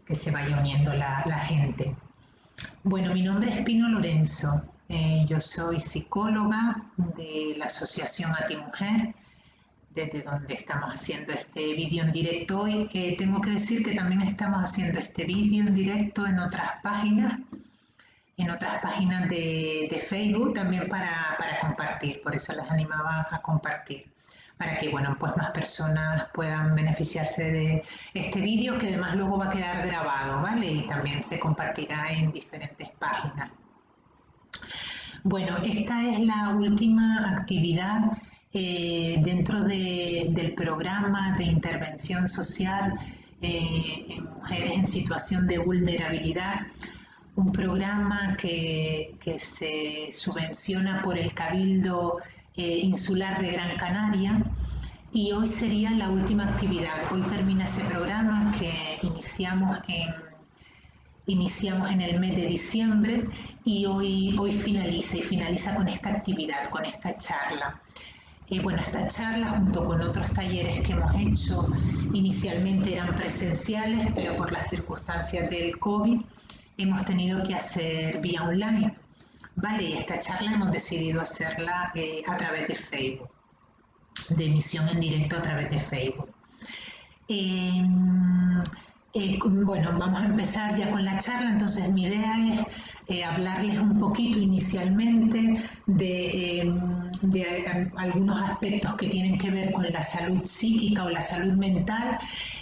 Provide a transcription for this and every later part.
que se vaya uniendo la gente. Bueno, mi nombre es Pino Lorenzo. Yo soy psicóloga de la Asociación AtiMujer, desde donde estamos haciendo este vídeo en directo hoy. Tengo que decir que también estamos haciendo este vídeo en directo en otras páginas de Facebook también para compartir, por eso les animaba a compartir, para que bueno, pues más personas puedan beneficiarse de este vídeo, que además luego va a quedar grabado, ¿vale? Y también se compartirá en diferentes páginas. Bueno, esta es la última actividad dentro del programa de intervención social en mujeres en situación de vulnerabilidad, un programa que se subvenciona por el Cabildo Insular de Gran Canaria, y hoy sería la última actividad. Hoy termina ese programa que iniciamos en el mes de diciembre, y hoy finaliza con esta actividad, con esta charla. Bueno, esta charla, junto con otros talleres que hemos hecho, inicialmente eran presenciales, pero por las circunstancias del COVID hemos tenido que hacer vía online, ¿vale? Y esta charla hemos decidido hacerla a través de Facebook, de emisión en directo a través de Facebook. Bueno, vamos a empezar ya con la charla. Entonces mi idea es hablarles un poquito inicialmente de algunos aspectos que tienen que ver con la salud psíquica o la salud mental,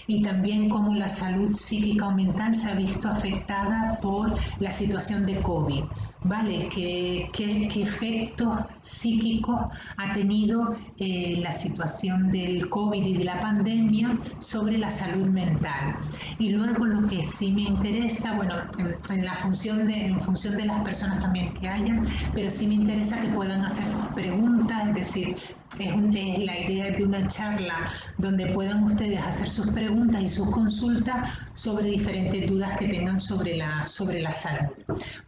y también cómo la salud psíquica o mental se ha visto afectada por la situación de COVID, ¿vale? ¿Qué efectos psíquicos ha tenido la situación del COVID y de la pandemia sobre la salud mental? Y luego lo que sí me interesa, bueno, en función de las personas también que hayan, pero sí me interesa que puedan hacer sus preguntas, es decir, es la idea de una charla donde puedan ustedes hacer sus preguntas y sus consultas sobre diferentes dudas que tengan sobre la salud,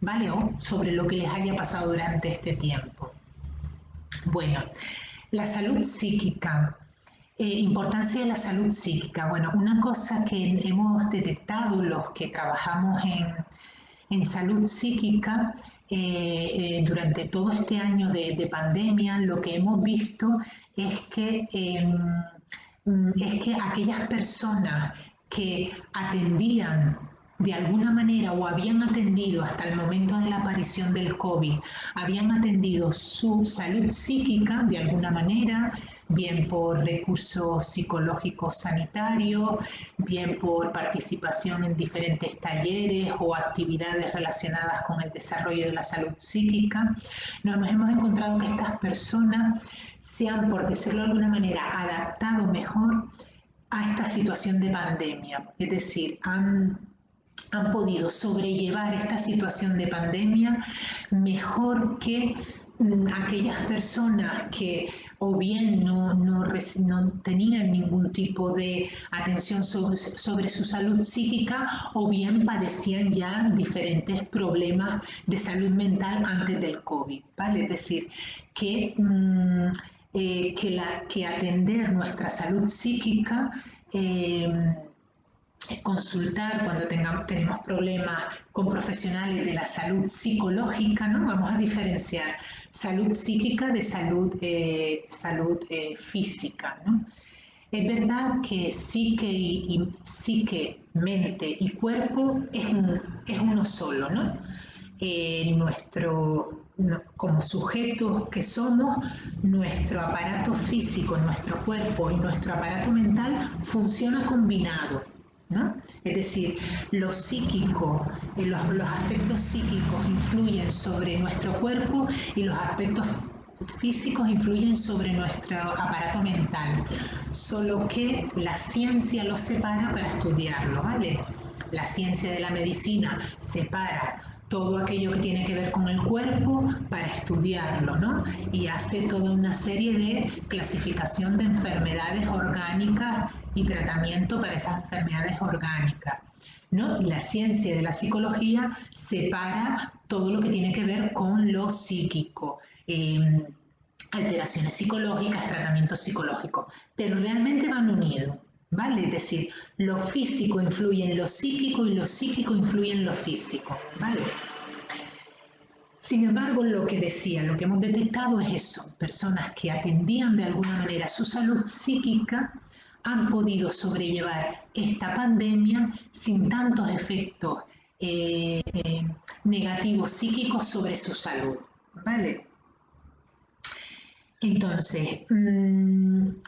¿vale? O sobre lo que les haya pasado durante este tiempo. Bueno, la salud psíquica. Importancia de la salud psíquica. Bueno, una cosa que hemos detectado los que trabajamos en salud psíquica durante todo este año de pandemia, lo que hemos visto es que aquellas personas que atendían de alguna manera, o habían atendido hasta el momento de la aparición del COVID, habían atendido su salud psíquica de alguna manera, bien por recursos psicológicos sanitarios, bien por participación en diferentes talleres o actividades relacionadas con el desarrollo de la salud psíquica. Nos hemos encontrado que estas personas se han, por decirlo de alguna manera, adaptado mejor a esta situación de pandemia, es decir, han podido sobrellevar esta situación de pandemia mejor que aquellas personas que o bien no tenían ningún tipo de atención sobre su salud psíquica, o bien padecían ya diferentes problemas de salud mental antes del COVID, ¿vale? Es decir, que atender nuestra salud psíquica, consultar cuando tenemos problemas con profesionales de la salud psicológica, ¿no? Vamos a diferenciar salud psíquica de salud física, ¿no? Es verdad que psique, mente y cuerpo es uno solo, ¿no? Como sujetos que somos, nuestro aparato físico, nuestro cuerpo y nuestro aparato mental funciona combinado, ¿no? Es decir, lo psíquico, los aspectos psíquicos influyen sobre nuestro cuerpo, y los aspectos físicos influyen sobre nuestro aparato mental, solo que la ciencia los separa para estudiarlo, ¿vale? La ciencia de la medicina separa todo aquello que tiene que ver con el cuerpo para estudiarlo, ¿no? Y hace toda una serie de clasificación de enfermedades orgánicas y tratamiento para esas enfermedades orgánicas, ¿no? Y la ciencia de la psicología separa todo lo que tiene que ver con lo psíquico, alteraciones psicológicas, tratamiento psicológico, pero realmente van unidos, ¿vale? Es decir, lo físico influye en lo psíquico y lo psíquico influye en lo físico, ¿vale? Sin embargo, lo que decía, lo que hemos detectado es eso, personas que atendían de alguna manera su salud psíquica han podido sobrellevar esta pandemia sin tantos efectos negativos psíquicos sobre su salud, ¿vale? Entonces,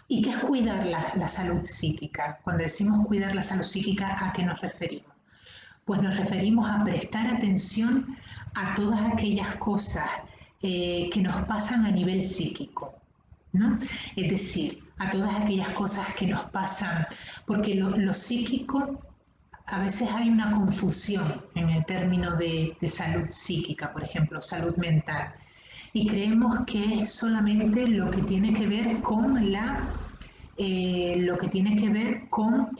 ¿y qué es cuidar la salud psíquica? Cuando decimos cuidar la salud psíquica, ¿a qué nos referimos? Pues nos referimos a prestar atención a todas aquellas cosas que nos pasan a nivel psíquico, ¿no? Es decir, a todas aquellas cosas que nos pasan, porque lo psíquico, a veces hay una confusión en el término de salud psíquica, por ejemplo, salud mental, y creemos que es solamente lo que tiene que ver con lo que tiene que ver con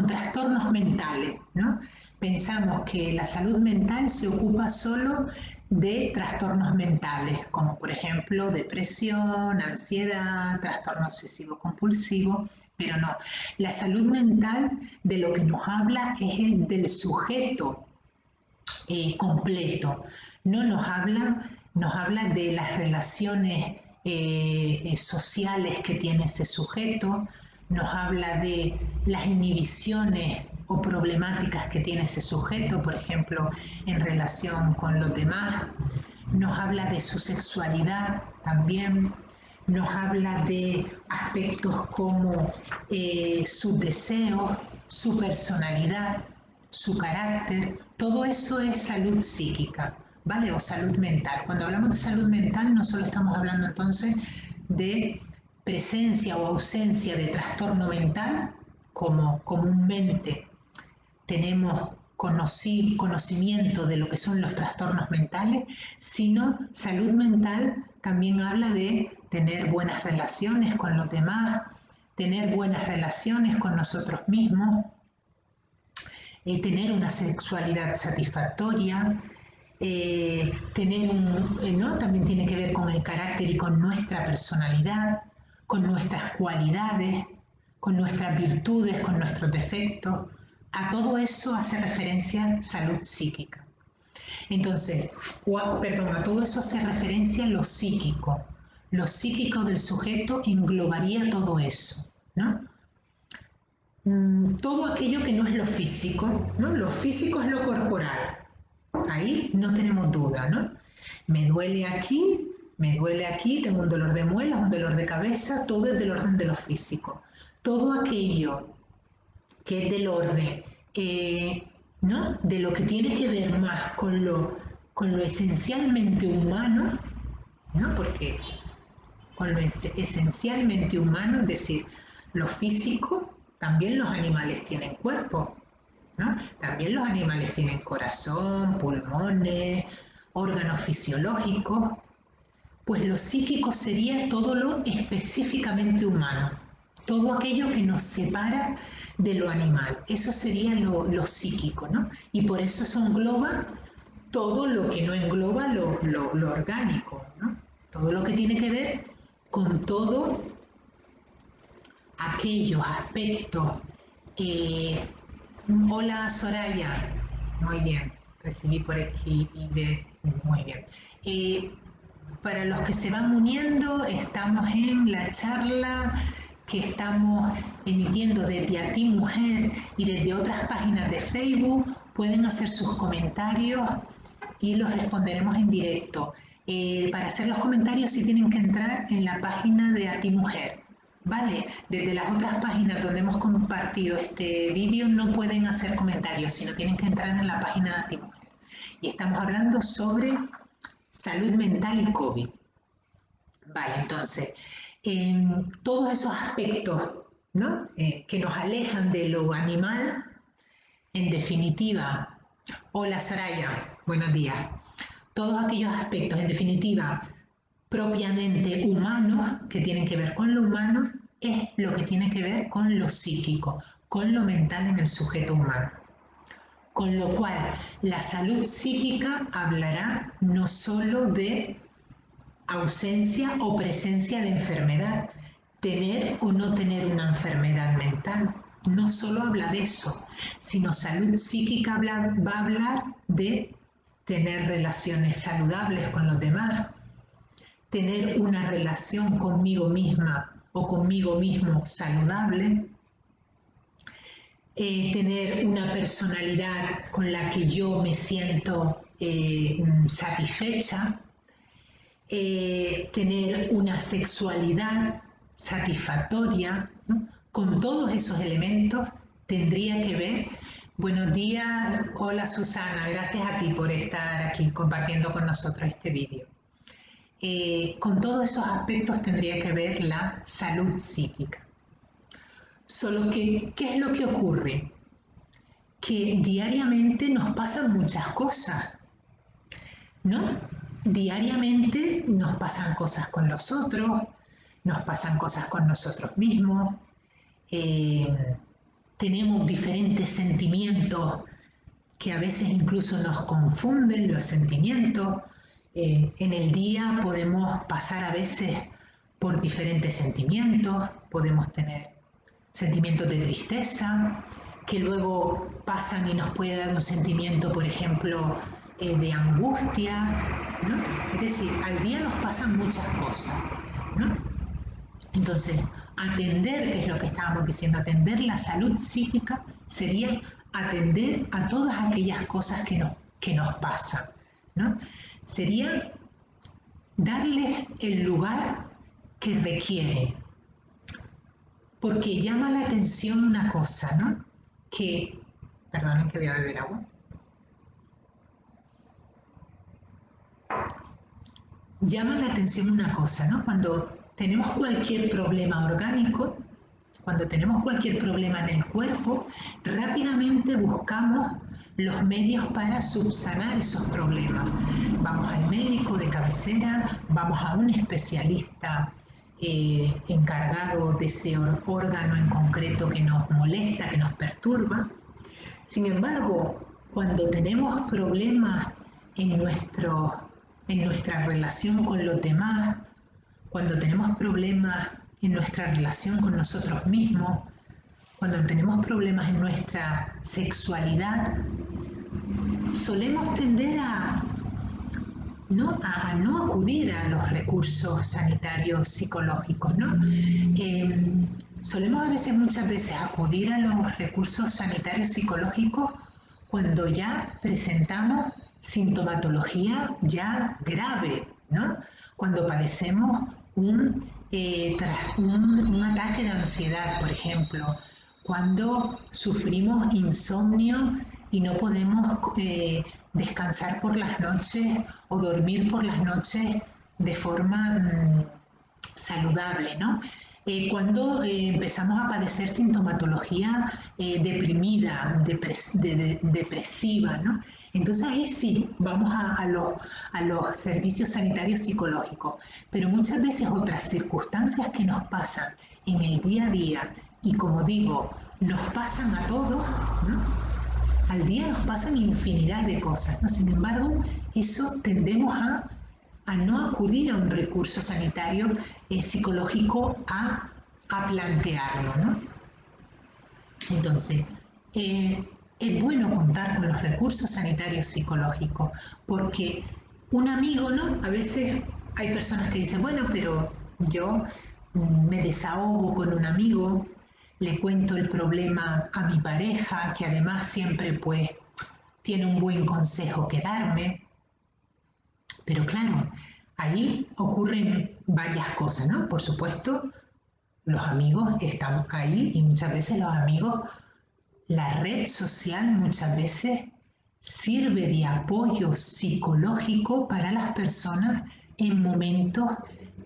trastornos mentales, ¿no? Pensamos que la salud mental se ocupa solo de trastornos mentales, como por ejemplo depresión, ansiedad, trastorno obsesivo compulsivo, pero no. La salud mental de lo que nos habla es el del sujeto completo, no nos habla de las relaciones sociales que tiene ese sujeto, nos habla de las inhibiciones o problemáticas que tiene ese sujeto, por ejemplo, en relación con los demás, nos habla de su sexualidad también, nos habla de aspectos como sus deseos, su personalidad, su carácter, todo eso es salud psíquica, ¿vale? O salud mental. Cuando hablamos de salud mental no solo estamos hablando entonces de presencia o ausencia de trastorno mental, como comúnmente tenemos conocimiento de lo que son los trastornos mentales, sino salud mental también habla de tener buenas relaciones con los demás, tener buenas relaciones con nosotros mismos, tener una sexualidad satisfactoria, ¿no? También tiene que ver con el carácter y con nuestra personalidad, con nuestras cualidades, con nuestras virtudes, con nuestros defectos. A todo eso hace referencia salud psíquica. Entonces, a todo eso hace referencia lo psíquico. Lo psíquico del sujeto englobaría todo eso, ¿no? Todo aquello que no es lo físico, ¿no? Lo físico es lo corporal. Ahí no tenemos duda, ¿no? Me duele aquí, tengo un dolor de muelas, un dolor de cabeza, todo es del orden de lo físico. Todo aquello que es del orden, ¿no? De lo que tiene que ver más con lo esencialmente humano, ¿no? Porque con lo esencialmente humano, es decir, lo físico, también los animales tienen cuerpo, ¿no? También los animales tienen corazón, pulmones, órganos fisiológicos, pues lo psíquico sería todo lo específicamente humano, todo aquello que nos separa de lo animal, eso sería lo psíquico, ¿no? Y por eso eso engloba todo lo que no engloba lo orgánico, ¿no? Todo lo que tiene que ver con todo aquellos aspectos. Hola Soraya, muy bien, recibí por aquí y muy bien. Para los que se van uniendo, estamos en la charla que estamos emitiendo desde A Ti Mujer y desde otras páginas de Facebook. Pueden hacer sus comentarios y los responderemos en directo. Para hacer los comentarios sí tienen que entrar en la página de A Ti Mujer. Vale, desde las otras páginas donde hemos compartido este vídeo no pueden hacer comentarios, sino tienen que entrar en la página de A Ti Mujer. Y estamos hablando sobre salud mental y COVID. Vale, entonces, todos esos aspectos, ¿no? Que nos alejan de lo animal, en definitiva, hola Soraya, buenos días. Todos aquellos aspectos, en definitiva, propiamente humanos, que tienen que ver con lo humano, es lo que tiene que ver con lo psíquico, con lo mental en el sujeto humano. Con lo cual, la salud psíquica hablará no solo de ausencia o presencia de enfermedad, tener o no tener una enfermedad mental. No solo habla de eso, sino salud psíquica va a hablar de tener relaciones saludables con los demás, tener una relación conmigo misma o conmigo mismo saludable, tener una personalidad con la que yo me siento satisfecha, tener una sexualidad satisfactoria, ¿no? Con todos esos elementos tendría que ver. Buenos días, hola Susana, gracias a ti por estar aquí compartiendo con nosotros este vídeo. Con todos esos aspectos tendría que ver la salud psíquica. Solo que, ¿qué es lo que ocurre? Que diariamente nos pasan muchas cosas, ¿no? Diariamente nos pasan cosas con los otros, nos pasan cosas con nosotros mismos, tenemos diferentes sentimientos que a veces incluso nos confunden los sentimientos. En el día podemos pasar a veces por diferentes sentimientos, podemos tener sentimientos de tristeza, que luego pasan y nos puede dar un sentimiento, por ejemplo, de angustia, ¿no? Es decir, al día nos pasan muchas cosas, ¿no? Entonces, atender, que es lo que estábamos diciendo, atender la salud psíquica sería atender a todas aquellas cosas que nos pasan, ¿no? Sería darles el lugar que requiere. Porque llama la atención una cosa, ¿no? Que, perdonen que voy a beber agua. Llama la atención una cosa, ¿no? Cuando tenemos cualquier problema orgánico, cuando tenemos cualquier problema en el cuerpo, rápidamente buscamos los medios para subsanar esos problemas. Vamos al médico de cabecera, vamos a un especialista encargado de ese órgano en concreto que nos molesta, que nos perturba. Sin embargo, cuando tenemos problemas en nuestra relación con los demás, cuando tenemos problemas en nuestra relación con nosotros mismos, cuando tenemos problemas en nuestra sexualidad, solemos tender a no acudir a los recursos sanitarios psicológicos, ¿no? Solemos muchas veces acudir a los recursos sanitarios psicológicos cuando ya presentamos sintomatología ya grave, ¿no? Cuando padecemos un ataque de ansiedad, por ejemplo, cuando sufrimos insomnio y no podemos descansar por las noches o dormir por las noches de forma saludable, ¿no? Cuando empezamos a padecer sintomatología deprimida, depresiva, ¿no? Entonces ahí sí vamos a los servicios sanitarios psicológicos, pero muchas veces otras circunstancias que nos pasan en el día a día y como digo, nos pasan a todos, ¿no? Al día nos pasan infinidad de cosas, ¿no? Sin embargo, eso tendemos a no acudir a un recurso sanitario psicológico a plantearlo, ¿no? Entonces, es bueno contar con los recursos sanitarios psicológicos, porque un amigo, ¿no? A veces hay personas que dicen, bueno, pero yo me desahogo con un amigo, le cuento el problema a mi pareja, que además siempre pues tiene un buen consejo que darme. Pero claro, ahí ocurren varias cosas, ¿no? Por supuesto, los amigos están ahí y muchas veces los amigos, la red social muchas veces sirve de apoyo psicológico para las personas en momentos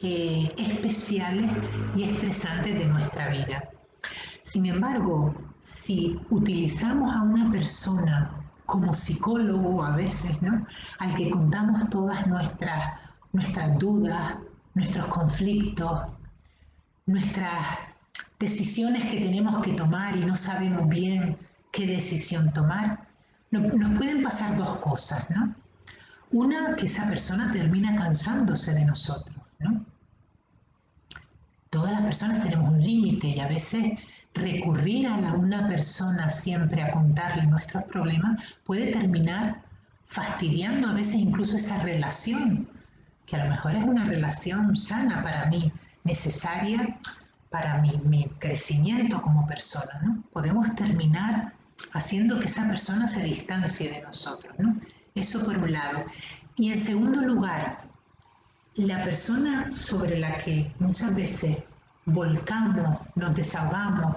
especiales y estresantes de nuestra vida. Sin embargo, si utilizamos a una persona como psicólogo a veces, ¿no? Al que contamos todas nuestras dudas, nuestros conflictos, nuestras decisiones que tenemos que tomar y no sabemos bien qué decisión tomar, nos pueden pasar dos cosas, ¿no? Una, que esa persona termina cansándose de nosotros, ¿no? Todas las personas tenemos un límite y a veces recurrir a una persona siempre a contarle nuestros problemas puede terminar fastidiando a veces incluso esa relación, que a lo mejor es una relación sana para mí, necesaria para mi crecimiento como persona, ¿no? Podemos terminar haciendo que esa persona se distancie de nosotros, ¿no? Eso por un lado. Y en segundo lugar, la persona sobre la que muchas veces volcamos, nos desahogamos,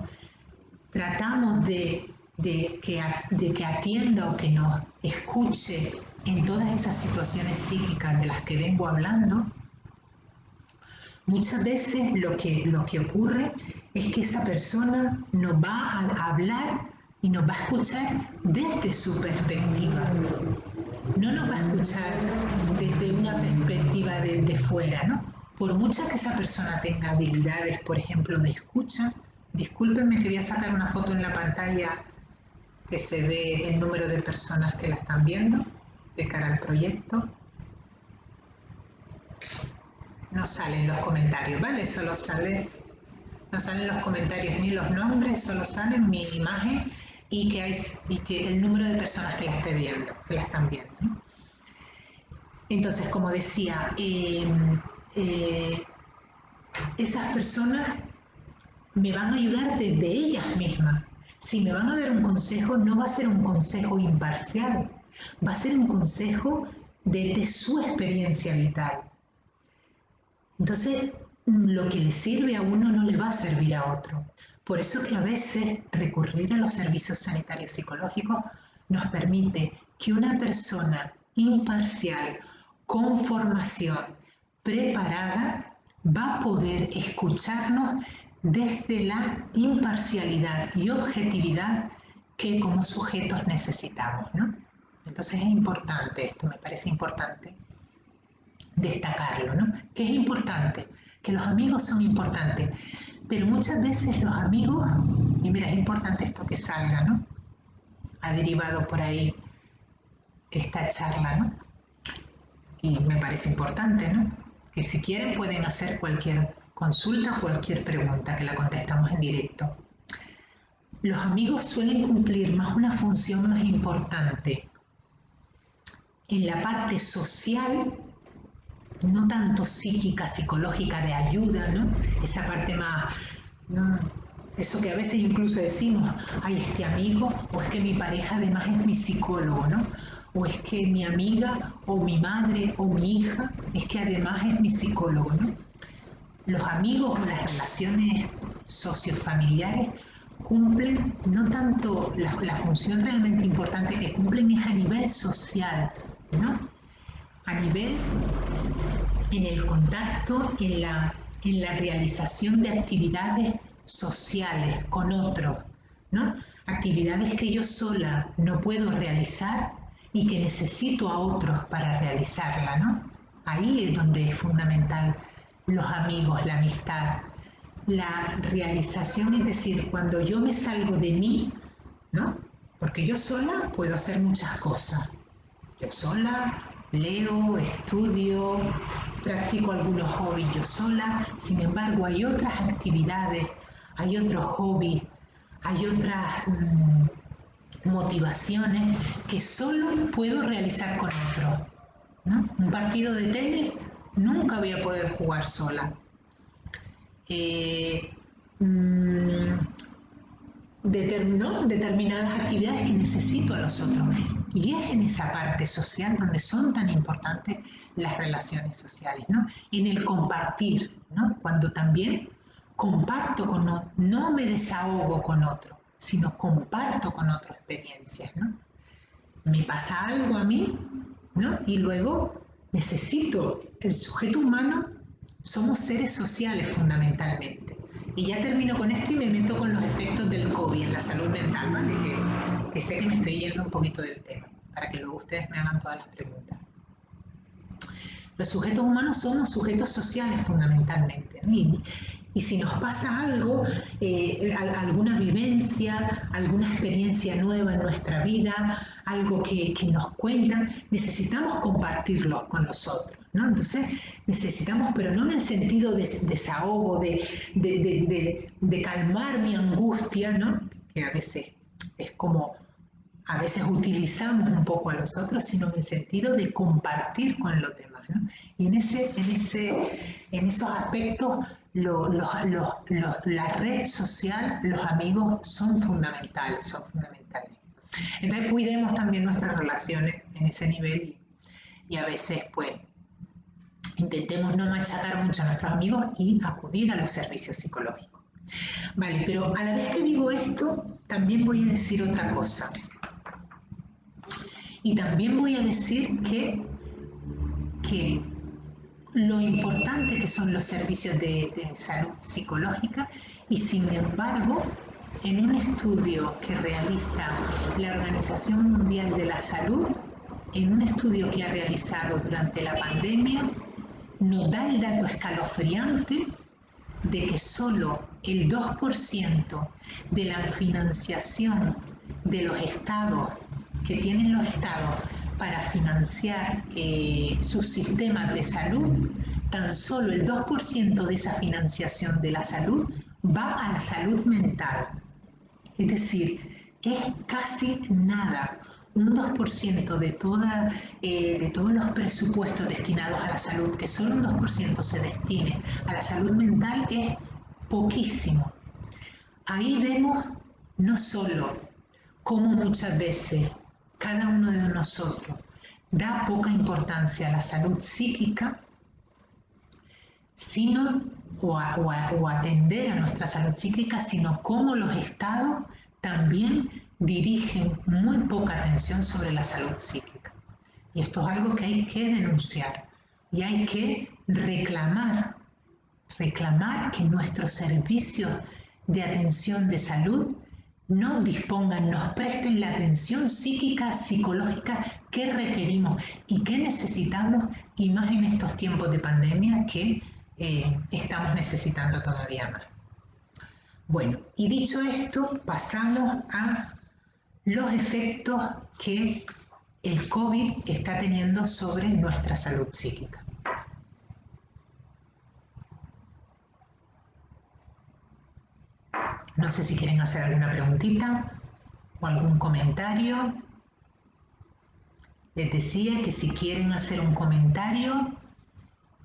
tratamos de que atienda o que nos escuche en todas esas situaciones psíquicas de las que vengo hablando, muchas veces lo que ocurre es que esa persona nos va a hablar y nos va a escuchar desde su perspectiva. No nos va a escuchar desde una perspectiva de fuera, ¿no? Por mucha que esa persona tenga habilidades, por ejemplo, de escucha, discúlpenme que voy a sacar una foto en la pantalla que se ve el número de personas que la están viendo de cara al proyecto. No salen los comentarios, ¿vale? Solo sale, no salen los comentarios ni los nombres, solo salen mi imagen y que el número de personas que la esté viendo, que la están viendo, ¿no? Entonces, como decía, esas personas me van a ayudar desde ellas mismas. Si me van a dar un consejo, no va a ser un consejo imparcial, va a ser un consejo desde su experiencia vital. Entonces, lo que le sirve a uno no le va a servir a otro. Por eso que a veces recurrir a los servicios sanitarios psicológicos nos permite que una persona imparcial, con formación, preparada, va a poder escucharnos desde la imparcialidad y objetividad que como sujetos necesitamos, ¿no? Entonces es importante esto, me parece importante destacarlo, ¿no? Que es importante, que los amigos son importantes, pero muchas veces los amigos, y mira, es importante esto que salga, ¿no? Ha derivado por ahí esta charla, ¿no? Y me parece importante, ¿no? Que si quieren pueden hacer cualquier consulta, cualquier pregunta, que la contestamos en directo. Los amigos suelen cumplir más una función más importante en la parte social, no tanto psíquica, psicológica, de ayuda, ¿no? Esa parte más, ¿no? Eso que a veces incluso decimos, ay, este amigo, o es que mi pareja además es mi psicólogo, ¿no? O es que mi amiga, o mi madre, o mi hija, es que además es mi psicólogo, ¿no? Los amigos o las relaciones sociofamiliares cumplen no tanto la función realmente importante que cumplen es a nivel social, ¿no? A nivel en el contacto, en la realización de actividades sociales con otros, ¿no? Actividades que yo sola no puedo realizar y que necesito a otros para realizarla, ¿no? Ahí es donde es fundamental los amigos, la amistad, la realización, es decir, cuando yo me salgo de mí, ¿no? Porque yo sola puedo hacer muchas cosas. Yo sola leo, estudio, practico algunos hobbies yo sola, sin embargo hay otras actividades, hay otros hobbies, hay otras motivaciones que solo puedo realizar con otro, ¿no? Un partido de tenis nunca voy a poder jugar sola. Determinadas actividades que necesito a los otros. Y es en esa parte social donde son tan importantes las relaciones sociales, ¿no? En el compartir, ¿no? Cuando también comparto con otro, no me desahogo con otro, sino comparto con otro experiencias, ¿no? Me pasa algo a mí, ¿no? Y luego necesito, el sujeto humano, somos seres sociales fundamentalmente. Y ya termino con esto y me meto con los efectos del COVID en la salud mental, ¿vale? Que sé que me estoy yendo un poquito del tema, para que luego ustedes me hagan todas las preguntas. Los sujetos humanos somos sujetos sociales fundamentalmente, ¿no? Y si nos pasa algo, alguna vivencia, alguna experiencia nueva en nuestra vida, algo que nos cuentan, necesitamos compartirlo con los otros, ¿no? Entonces necesitamos, pero no en el sentido de desahogo, de calmar mi angustia, ¿no? Que a veces es como, a veces utilizamos un poco a los otros, sino en el sentido de compartir con los demás, ¿no? Y en esos aspectos la red social, los amigos son fundamentales, son fundamentales. Entonces cuidemos también nuestras relaciones en ese nivel y a veces pues intentemos no machacar mucho a nuestros amigos y acudir a los servicios psicológicos. Vale, pero a la vez que digo esto, también voy a decir otra cosa. Y también voy a decir que lo importante que son los servicios de salud psicológica y sin embargo, en un estudio que realiza la Organización Mundial de la Salud, en un estudio que ha realizado durante la pandemia, nos da el dato escalofriante de que solo el 2% de la financiación de los estados que tienen los estados para financiar sus sistemas de salud, tan solo el 2% de esa financiación de la salud va a la salud mental. Es decir, es casi nada. Un 2% de todos los presupuestos destinados a la salud, que solo un 2% se destine a la salud mental, es poquísimo. Ahí vemos no solo cómo muchas veces cada uno de nosotros da poca importancia a la salud psíquica, sino o atender a nuestra salud psíquica, sino cómo los estados también dirigen muy poca atención sobre la salud psíquica. Y esto es algo que hay que denunciar y hay que reclamar que nuestros servicios de atención de salud nos dispongan, nos presten la atención psíquica, psicológica que requerimos y que necesitamos, y más en estos tiempos de pandemia que estamos necesitando todavía más. Bueno, y dicho esto, pasamos a los efectos que el COVID está teniendo sobre nuestra salud psíquica. No sé si quieren hacer alguna preguntita o algún comentario. Les decía que si quieren hacer un comentario,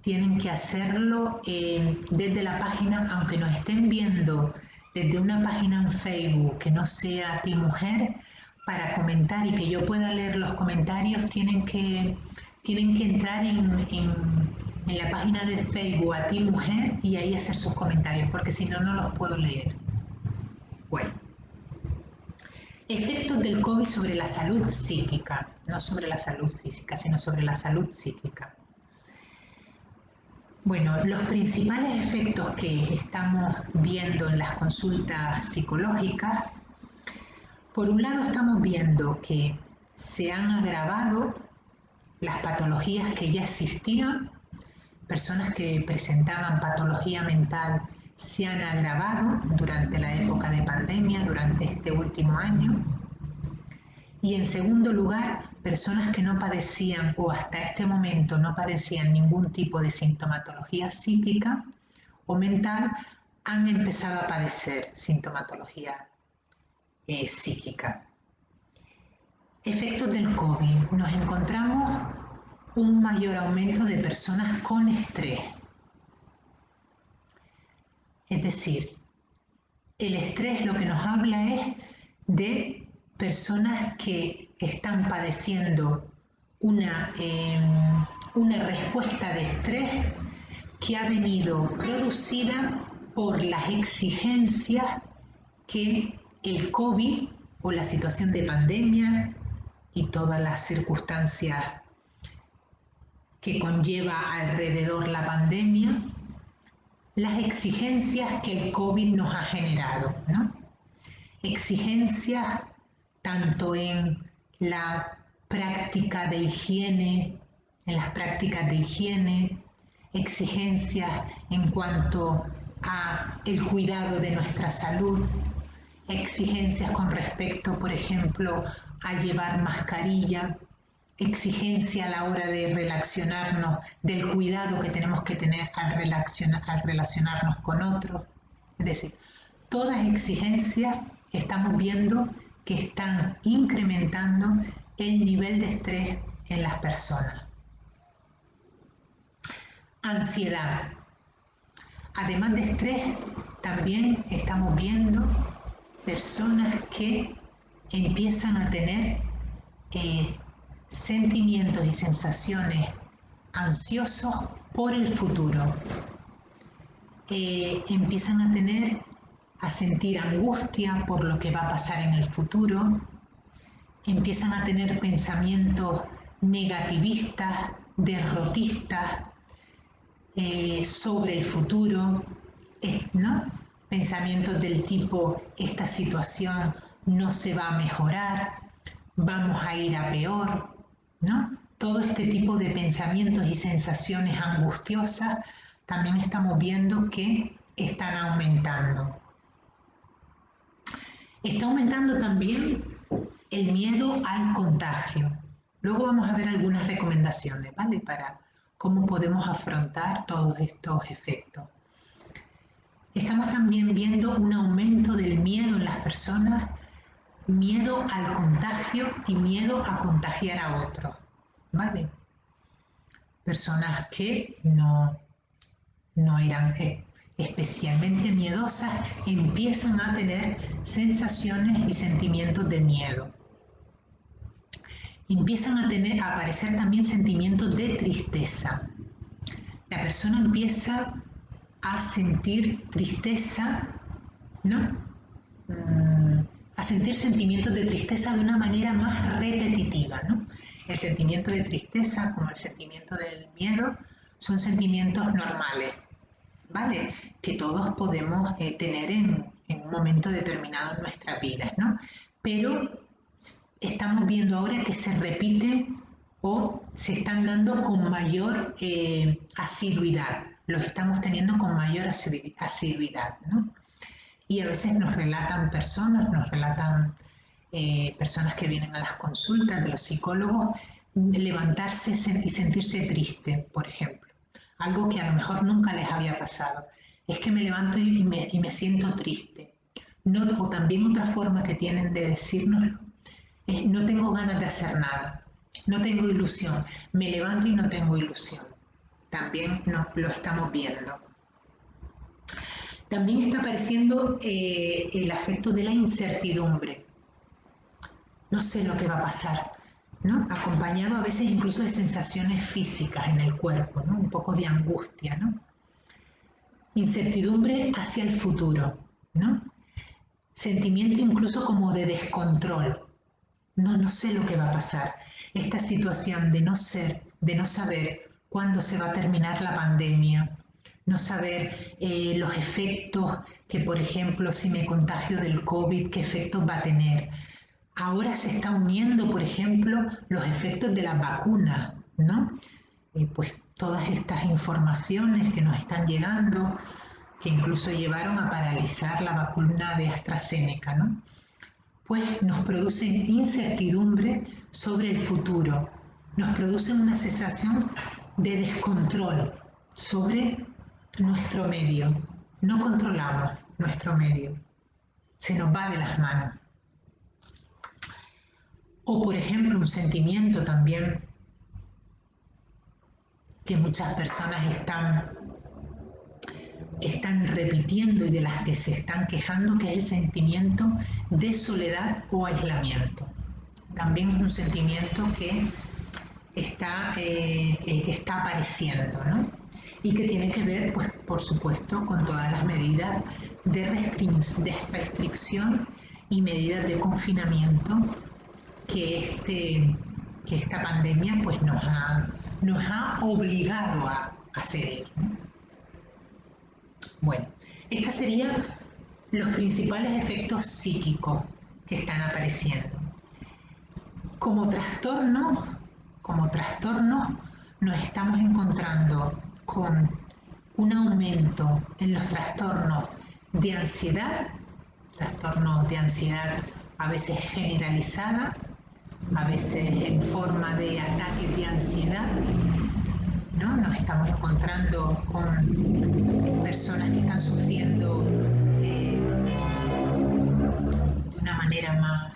tienen que hacerlo desde la página, aunque nos estén viendo desde una página en Facebook que no sea Ti Mujer, para comentar y que yo pueda leer los comentarios, tienen que entrar en la página de Facebook a Ti Mujer y ahí hacer sus comentarios, porque si no, no los puedo leer. Bueno, efectos del COVID sobre la salud psíquica, no sobre la salud física, sino sobre la salud psíquica. Bueno, los principales efectos que estamos viendo en las consultas psicológicas, por un lado estamos viendo que se han agravado las patologías que ya existían, personas que presentaban patología mental se han agravado durante la época de pandemia, durante este último año. Y en segundo lugar, personas que no padecían o hasta este momento no padecían ningún tipo de sintomatología psíquica o mental, han empezado a padecer sintomatología psíquica. Efectos del COVID. Nos encontramos un mayor aumento de personas con estrés. Es decir, el estrés lo que nos habla es de personas que están padeciendo una respuesta de estrés que ha venido producida por las exigencias que el COVID o la situación de pandemia y todas las circunstancias que conlleva alrededor la pandemia, las exigencias que el COVID nos ha generado, ¿no? Exigencias tanto en la práctica de higiene, en las prácticas de higiene, exigencias en cuanto a el cuidado de nuestra salud, exigencias con respecto, por ejemplo, a llevar mascarilla, exigencia a la hora de relacionarnos, del cuidado que tenemos que tener al relacionarnos con otros. Es decir, todas exigencias estamos viendo que están incrementando el nivel de estrés en las personas. Ansiedad. Además de estrés, también estamos viendo personas que empiezan a tener sentimientos y sensaciones ansiosos por el futuro. Empiezan a sentir angustia por lo que va a pasar en el futuro. Empiezan a tener pensamientos negativistas, derrotistas, sobre el futuro, ¿no? Pensamientos del tipo, esta situación no se va a mejorar, vamos a ir a peor, ¿no? Todo este tipo de pensamientos y sensaciones angustiosas también estamos viendo que están aumentando. Está aumentando también el miedo al contagio. Luego vamos a ver algunas recomendaciones, ¿vale? Para cómo podemos afrontar todos estos efectos. Estamos también viendo un aumento del miedo en las personas, miedo al contagio y miedo a contagiar a otros, ¿vale? Personas que no eran especialmente miedosas empiezan a tener sensaciones y sentimientos de miedo. Empiezan a aparecer también sentimientos de tristeza. La persona empieza a sentir tristeza, ¿no? A sentir sentimientos de tristeza de una manera más repetitiva, ¿no? El sentimiento de tristeza, como el sentimiento del miedo, son sentimientos normales, ¿vale? Que todos podemos tener en un momento determinado en nuestras vidas, ¿no? Pero estamos viendo ahora que se repiten o se están dando con mayor asiduidad, los estamos teniendo con mayor asiduidad, ¿no? Y a veces nos relatan personas que vienen a las consultas de los psicólogos, levantarse y sentirse triste, por ejemplo. Algo que a lo mejor nunca les había pasado. Es que me levanto y me siento triste. No, o también otra forma que tienen de decírnoslo es no tengo ganas de hacer nada, no tengo ilusión, me levanto y no tengo ilusión. También lo estamos viendo. También está apareciendo el afecto de la incertidumbre. No sé lo que va a pasar, ¿no? Acompañado a veces incluso de sensaciones físicas en el cuerpo, ¿no? Un poco de angustia, ¿no? Incertidumbre hacia el futuro, ¿no? Sentimiento incluso como de descontrol. No sé lo que va a pasar. Esta situación de no saber cuándo se va a terminar la pandemia, no saber los efectos que, por ejemplo, si me contagio del COVID, qué efectos va a tener. Ahora se está uniendo, por ejemplo, los efectos de las vacunas, ¿no? Pues todas estas informaciones que nos están llegando, que incluso llevaron a paralizar la vacuna de AstraZeneca, ¿no? Pues nos producen incertidumbre sobre el futuro, nos producen una sensación de descontrol sobre nuestro medio. No controlamos nuestro medio, se nos va de las manos. O por ejemplo un sentimiento también que muchas personas están repitiendo y de las que se están quejando, que es el sentimiento de soledad o aislamiento. También es un sentimiento que está apareciendo, ¿no? Y que tiene que ver, pues, por supuesto, con todas las medidas de restricción y medidas de confinamiento que esta pandemia pues, nos ha obligado a seguir, ¿no? Bueno, estos serían los principales efectos psíquicos que están apareciendo. Como trastornos nos estamos encontrando con un aumento en los trastornos de ansiedad a veces generalizada, a veces en forma de ataques de ansiedad, ¿no? Nos estamos encontrando con personas que están sufriendo de una manera más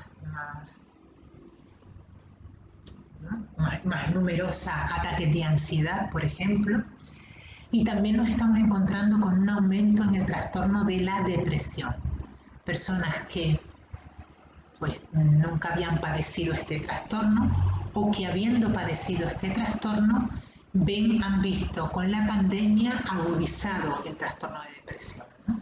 numerosa ataques de ansiedad, por ejemplo, y también nos estamos encontrando con un aumento en el trastorno de la depresión. Personas que pues nunca habían padecido este trastorno o que habiendo padecido este trastorno han visto con la pandemia agudizado el trastorno de depresión, ¿no?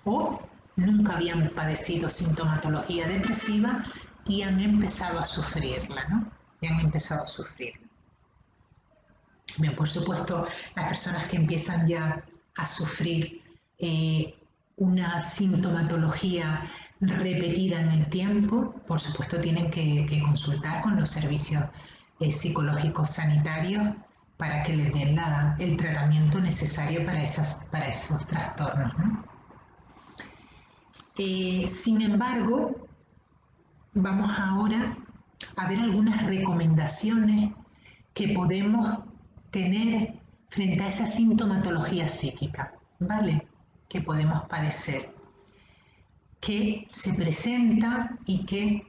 O nunca habían padecido sintomatología depresiva y han empezado a sufrirla, ¿no? Y han empezado a sufrirla. Bien, por supuesto, las personas que empiezan ya a sufrir una sintomatología repetida en el tiempo, por supuesto tienen que consultar con los servicios psicológicos sanitarios para que les den el tratamiento necesario para esos trastornos, ¿no? Sin embargo, vamos ahora a ver algunas recomendaciones que podemos tener frente a esa sintomatología psíquica, ¿vale? Que podemos padecer, que se presenta y que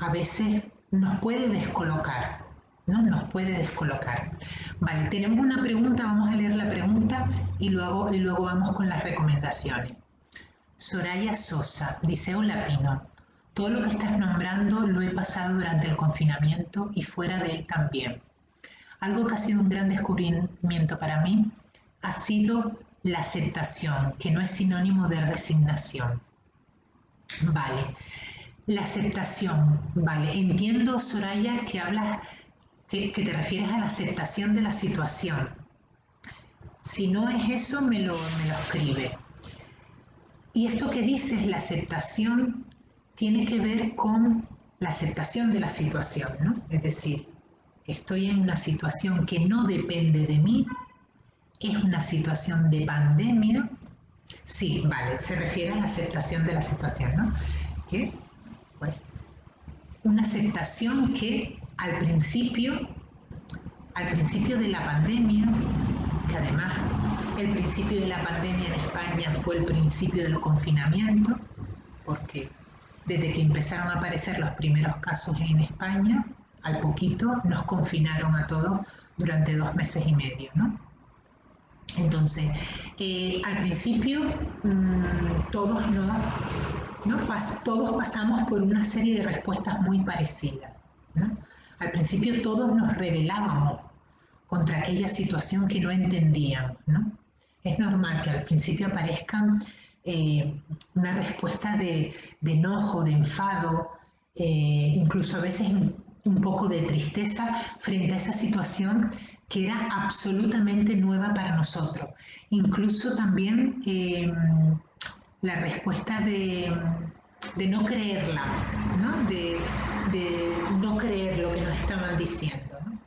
a veces nos puede descolocar, ¿no? Nos puede descolocar. Vale, tenemos una pregunta, vamos a leer la pregunta y luego vamos con las recomendaciones. Soraya Sosa dice: hola Pino, todo lo que estás nombrando lo he pasado durante el confinamiento y fuera de él también. Algo que ha sido un gran descubrimiento para mí ha sido la aceptación, que no es sinónimo de resignación. Vale, la aceptación, vale. Entiendo, Soraya, que que te refieres a la aceptación de la situación. Si no es eso, me lo escribe. Y esto que dices, la aceptación, tiene que ver con la aceptación de la situación, ¿no? Es decir, estoy en una situación que no depende de mí, es una situación de pandemia. Sí, vale, se refiere a la aceptación de la situación, ¿no? Que, pues, una aceptación que al principio de la pandemia, que además el principio de la pandemia en España fue el principio del confinamiento, porque desde que empezaron a aparecer los primeros casos en España, al poquito nos confinaron a todos durante 2 meses y medio, ¿no? Entonces, al principio todos todos pasamos por una serie de respuestas muy parecidas, ¿no? Al principio todos nos rebelábamos contra aquella situación que no entendíamos, ¿no? Es normal que al principio aparezcan una respuesta de enojo, de enfado, incluso a veces un poco de tristeza frente a esa situación que era absolutamente nueva para nosotros. Incluso también la respuesta de no creerla, ¿no? De no creer lo que nos estaban diciendo, ¿no?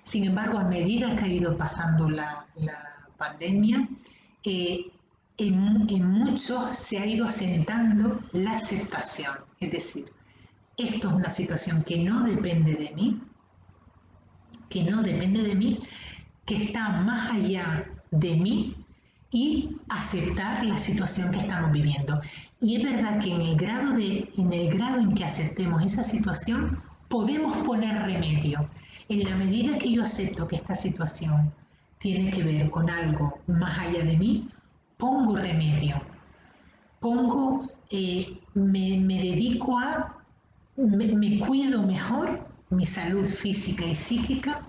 Sin embargo, a medida que ha ido pasando la pandemia, en muchos se ha ido asentando la aceptación. Es decir, esto es una situación que no depende de mí, que está más allá de mí, y aceptar la situación que estamos viviendo. Y es verdad que en el grado en que aceptemos esa situación, podemos poner remedio. En la medida que yo acepto que esta situación tiene que ver con algo más allá de mí, pongo remedio. Me dedico me cuido mejor mi salud física y psíquica,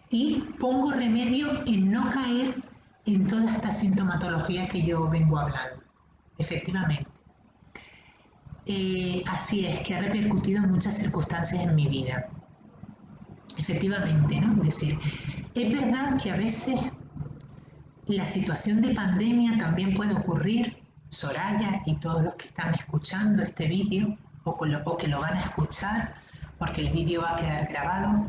y pongo remedio en no caer en toda esta sintomatología que yo vengo hablando. Efectivamente. Así es, que ha repercutido en muchas circunstancias en mi vida. Efectivamente, ¿no? Es decir, es verdad que a veces la situación de pandemia también puede ocurrir, Soraya y todos los que están escuchando este vídeo o que lo van a escuchar, porque el vídeo va a quedar grabado.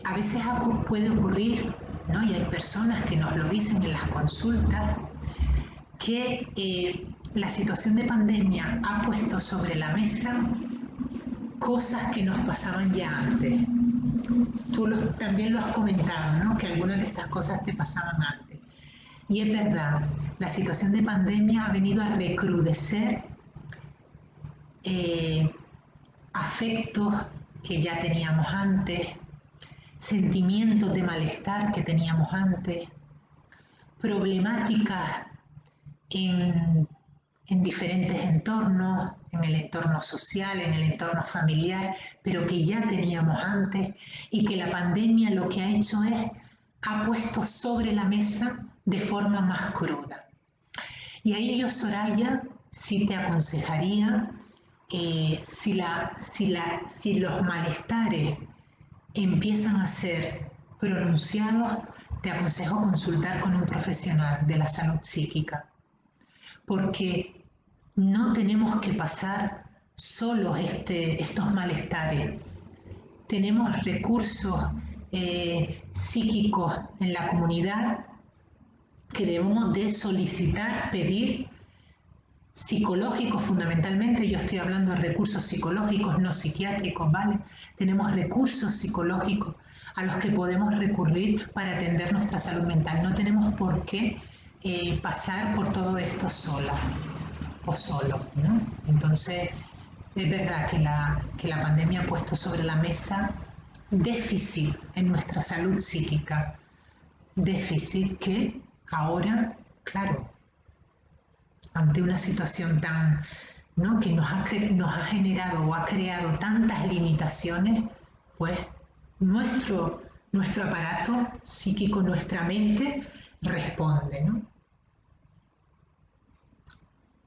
A veces puede ocurrir, ¿no? Y hay personas que nos lo dicen en las consultas, que la situación de pandemia ha puesto sobre la mesa cosas que nos pasaban ya antes. Tú también lo has comentado, ¿no? Que algunas de estas cosas te pasaban antes. Y es verdad, la situación de pandemia ha venido a recrudecer afectos que ya teníamos antes, sentimientos de malestar que teníamos antes, problemáticas en, en diferentes entornos, en el entorno social, en el entorno familiar, pero que ya teníamos antes y que la pandemia lo que ha hecho es, ha puesto sobre la mesa de forma más cruda. Y ahí yo, Soraya, sí te aconsejaría, si los malestares empiezan a ser pronunciados, te aconsejo consultar con un profesional de la salud psíquica, porque no tenemos que pasar solos estos malestares. Tenemos recursos psíquicos en la comunidad que debemos de solicitar, pedir, psicológicos fundamentalmente. Yo estoy hablando de recursos psicológicos, no psiquiátricos, ¿vale? Tenemos recursos psicológicos a los que podemos recurrir para atender nuestra salud mental. No tenemos por qué pasar por todo esto sola o solo, ¿no? Entonces, es verdad que la pandemia ha puesto sobre la mesa déficit en nuestra salud psíquica, déficit que ahora, claro, ante una situación tan, ¿no? que nos ha generado o ha creado tantas limitaciones, pues nuestro aparato psíquico, nuestra mente responde, ¿no?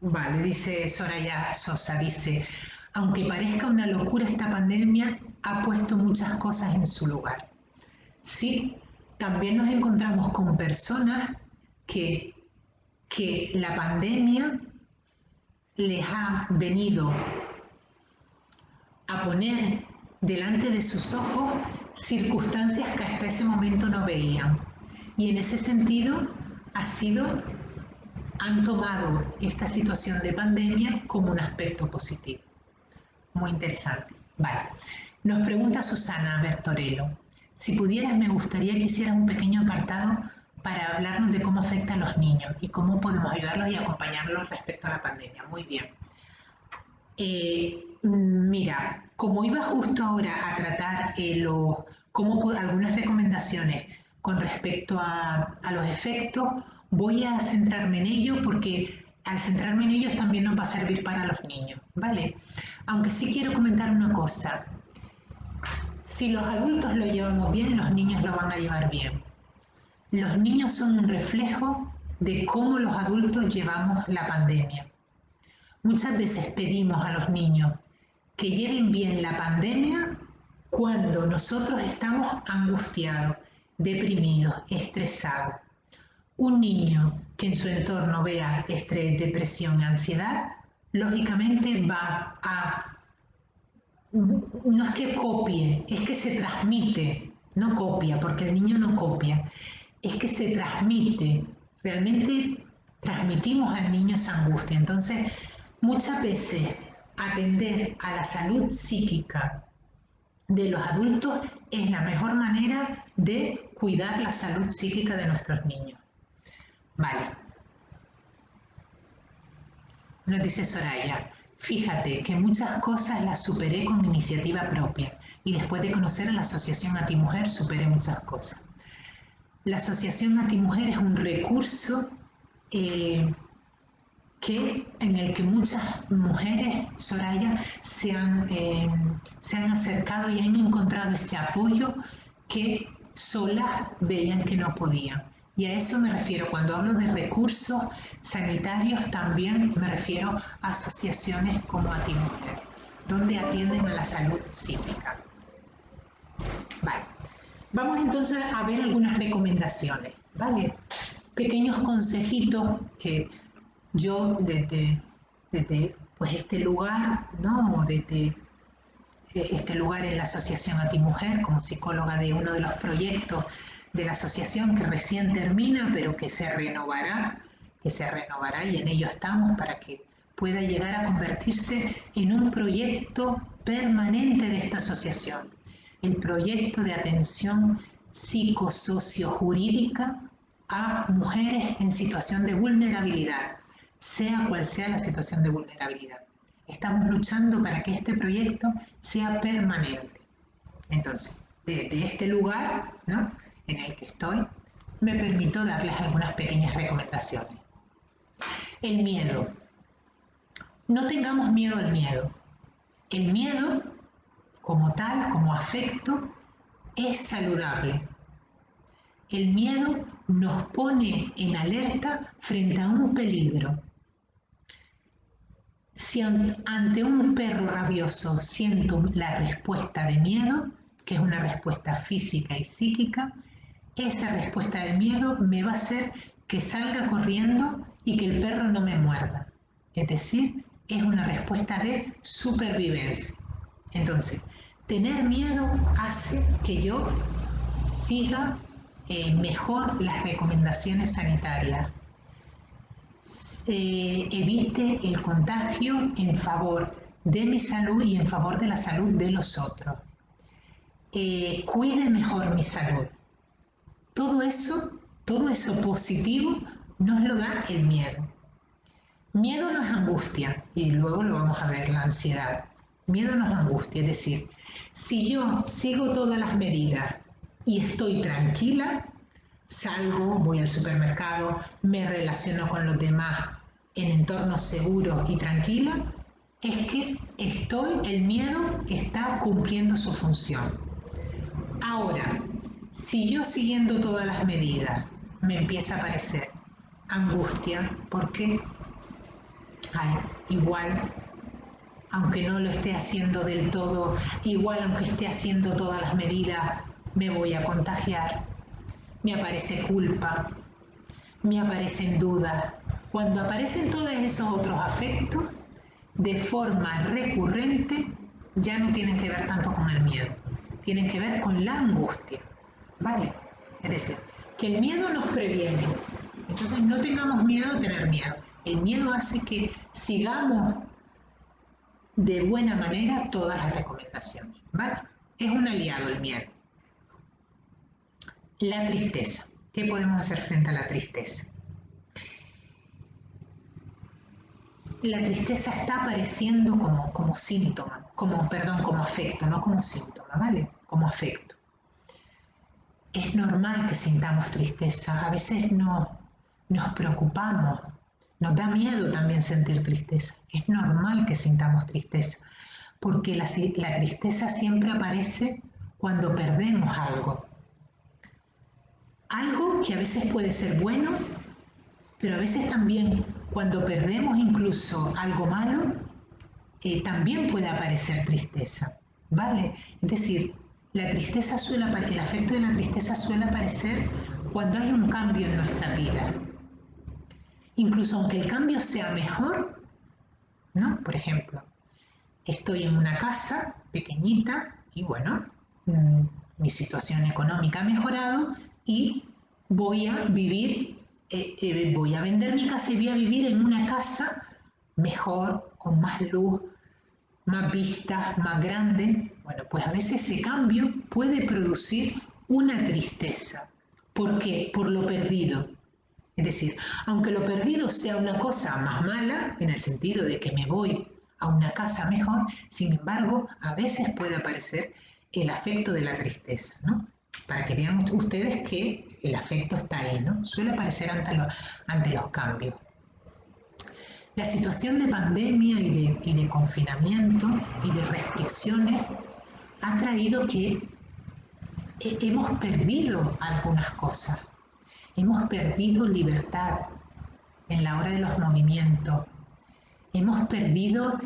Vale, dice Soraya Sosa, dice, aunque parezca una locura, esta pandemia ha puesto muchas cosas en su lugar. Sí, también nos encontramos con personas que la pandemia les ha venido a poner delante de sus ojos circunstancias que hasta ese momento no veían. Y en ese sentido han tomado esta situación de pandemia como un aspecto positivo. Muy interesante. Vale. Nos pregunta Susana Bertorello, si pudieras me gustaría que hicieras un pequeño apartado para hablarnos de cómo afecta a los niños y cómo podemos ayudarlos y acompañarlos respecto a la pandemia. Muy bien. Mira, como iba justo ahora a tratar algunas recomendaciones con respecto a los efectos, voy a centrarme en ello porque al centrarme en ellos también nos va a servir para los niños, ¿vale? Aunque sí quiero comentar una cosa. Si los adultos lo llevamos bien, los niños lo van a llevar bien. Los niños son un reflejo de cómo los adultos llevamos la pandemia. Muchas veces pedimos a los niños que lleven bien la pandemia cuando nosotros estamos angustiados, deprimidos, estresados. Un niño que en su entorno vea estrés, depresión, ansiedad, lógicamente no es que copie, es que se transmite, no copia, porque el niño no copia, es que se transmite, realmente transmitimos al niño esa angustia. Entonces, muchas veces atender a la salud psíquica de los adultos es la mejor manera de cuidar la salud psíquica de nuestros niños. Vale. Nos dice Soraya, fíjate que muchas cosas las superé con iniciativa propia y después de conocer a la Asociación Atimujer superé muchas cosas. La Asociación Atimujer es un recurso en el que muchas mujeres, Soraya, se han acercado y han encontrado ese apoyo que solas veían que no podían. Y a eso me refiero, cuando hablo de recursos sanitarios, también me refiero a asociaciones como Atimujer, donde atienden a la salud psíquica. Vale. Vamos entonces a ver algunas recomendaciones, ¿vale? Pequeños consejitos que yo desde pues este lugar, ¿no? Desde este lugar en la Asociación Atimujer, como psicóloga de uno de los proyectos de la asociación que recién termina, pero que se renovará y en ello estamos para que pueda llegar a convertirse en un proyecto permanente de esta asociación, el proyecto de atención psicosociojurídica a mujeres en situación de vulnerabilidad, sea cual sea la situación de vulnerabilidad. Estamos luchando para que este proyecto sea permanente. Entonces, de este lugar, ¿no?, en el que estoy, me permito darles algunas pequeñas recomendaciones. El miedo. No tengamos miedo al miedo. El miedo, como tal, como afecto, es saludable. El miedo nos pone en alerta frente a un peligro. Si ante un perro rabioso siento la respuesta de miedo, que es una respuesta física y psíquica, esa respuesta de miedo me va a hacer que salga corriendo y que el perro no me muerda. Es decir, es una respuesta de supervivencia. Entonces, tener miedo hace que yo siga mejor las recomendaciones sanitarias. Evite el contagio en favor de mi salud y en favor de la salud de los otros. Cuide mejor mi salud. Todo eso positivo nos lo da el miedo. Miedo no es angustia, y luego lo vamos a ver, la ansiedad. Miedo no es angustia, es decir, si yo sigo todas las medidas y estoy tranquila, salgo, voy al supermercado, me relaciono con los demás en entornos seguros y tranquilos, es que el miedo está cumpliendo su función. Ahora, si yo siguiendo todas las medidas me empieza a aparecer angustia, porque igual, aunque no lo esté haciendo del todo, igual aunque esté haciendo todas las medidas, me voy a contagiar, me aparece culpa, me aparecen dudas. Cuando aparecen todos esos otros afectos, de forma recurrente, ya no tienen que ver tanto con el miedo, tienen que ver con la angustia, ¿vale? Es decir, que el miedo nos previene, entonces no tengamos miedo a tener miedo. El miedo hace que sigamos de buena manera todas las recomendaciones, ¿vale? Es un aliado el miedo. La tristeza. ¿Qué podemos hacer frente a la tristeza? La tristeza está apareciendo como síntoma, como afecto, no como síntoma, ¿vale? Como afecto. Es normal que sintamos tristeza, a veces nos preocupamos, nos da miedo también sentir tristeza. Es normal que sintamos tristeza, porque la tristeza siempre aparece cuando perdemos algo. Algo que a veces puede ser bueno, pero a veces también cuando perdemos incluso algo malo, también puede aparecer tristeza, ¿vale? Es decir, el afecto de la tristeza suele aparecer cuando hay un cambio en nuestra vida. Incluso aunque el cambio sea mejor, ¿no? Por ejemplo, estoy en una casa pequeñita y bueno, mi situación económica ha mejorado y voy a voy a vender mi casa y voy a vivir en una casa mejor, con más luz, más vistas, más grande. Bueno, pues a veces ese cambio puede producir una tristeza. ¿Por qué? Por lo perdido. Es decir, aunque lo perdido sea una cosa más mala, en el sentido de que me voy a una casa mejor, sin embargo, a veces puede aparecer el afecto de la tristeza, ¿no? Para que vean ustedes que el afecto está ahí, ¿no? Suele aparecer ante los cambios. La situación de pandemia y de confinamiento y de restricciones ha traído que hemos perdido algunas cosas. Hemos perdido libertad en la hora de los movimientos. Hemos perdido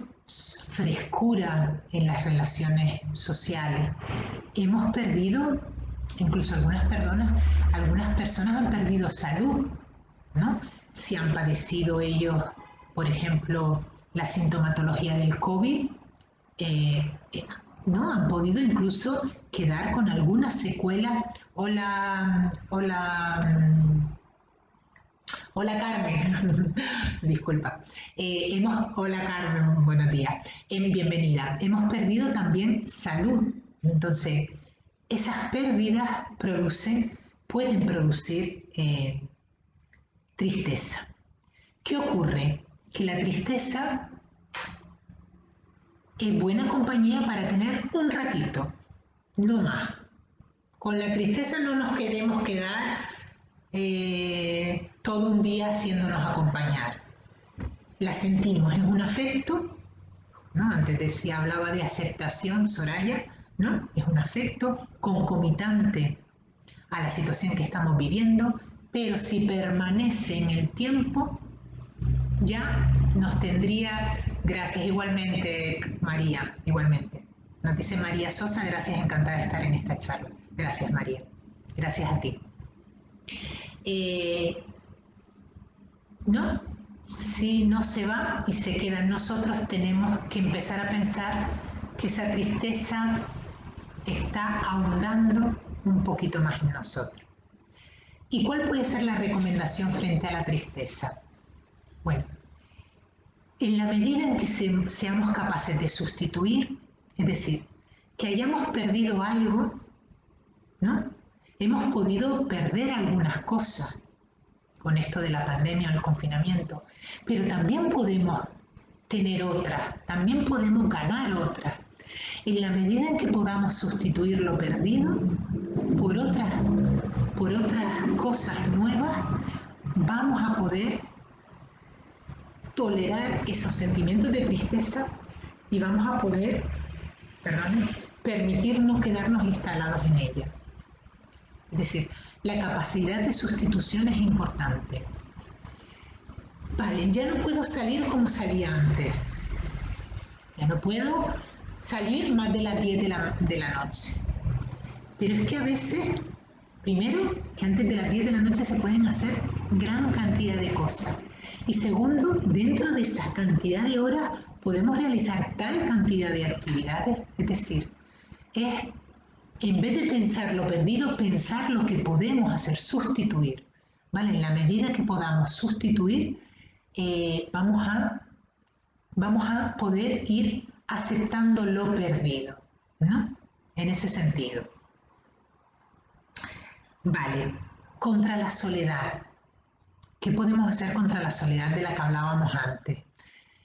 frescura en las relaciones sociales. Hemos perdido, incluso algunas personas han perdido salud, ¿no? Si han padecido ellos, por ejemplo, la sintomatología del COVID, ¿no? Han podido incluso quedar con alguna secuela o la Hola Carmen, disculpa. Hola Carmen, buenos días. Bienvenida. Hemos perdido también salud. Entonces, esas pérdidas pueden producir tristeza. ¿Qué ocurre? Que la tristeza es buena compañía para tener un ratito, no más. Con la tristeza no nos queremos quedar todo un día haciéndonos acompañar. La sentimos, es un afecto, ¿no? Antes decía, hablaba de aceptación, Soraya, ¿no? Es un afecto concomitante a la situación que estamos viviendo, pero si permanece en el tiempo, ya nos tendría, gracias igualmente, María, igualmente. Nos dice María Sosa, gracias, encantada de estar en esta charla. Gracias, María. Gracias a ti. ¿No? Si no se va y se queda en nosotros, tenemos que empezar a pensar que esa tristeza está ahondando un poquito más en nosotros. ¿Y cuál puede ser la recomendación frente a la tristeza? Bueno, en la medida en que seamos capaces de sustituir, es decir, que hayamos perdido algo, ¿no? Hemos podido perder algunas cosas con esto de la pandemia o el confinamiento, pero también podemos tener otras, también podemos ganar otras. En la medida en que podamos sustituir lo perdido por otras cosas nuevas, vamos a poder tolerar esos sentimientos de tristeza y vamos a poder, permitirnos quedarnos instalados en ella. Es decir, la capacidad de sustitución es importante. Vale, ya no puedo salir como salía antes. Ya no puedo salir más de las 10 de la noche. Pero es que a veces, primero, que antes de las 10 de la noche se pueden hacer gran cantidad de cosas. Y segundo, dentro de esa cantidad de horas podemos realizar tal cantidad de actividades. Es decir, es en vez de pensar lo perdido, pensar lo que podemos hacer, sustituir. ¿Vale? En la medida que podamos sustituir, vamos a poder ir aceptando lo perdido, ¿no? En ese sentido. Vale, contra la soledad. ¿Qué podemos hacer contra la soledad de la que hablábamos antes?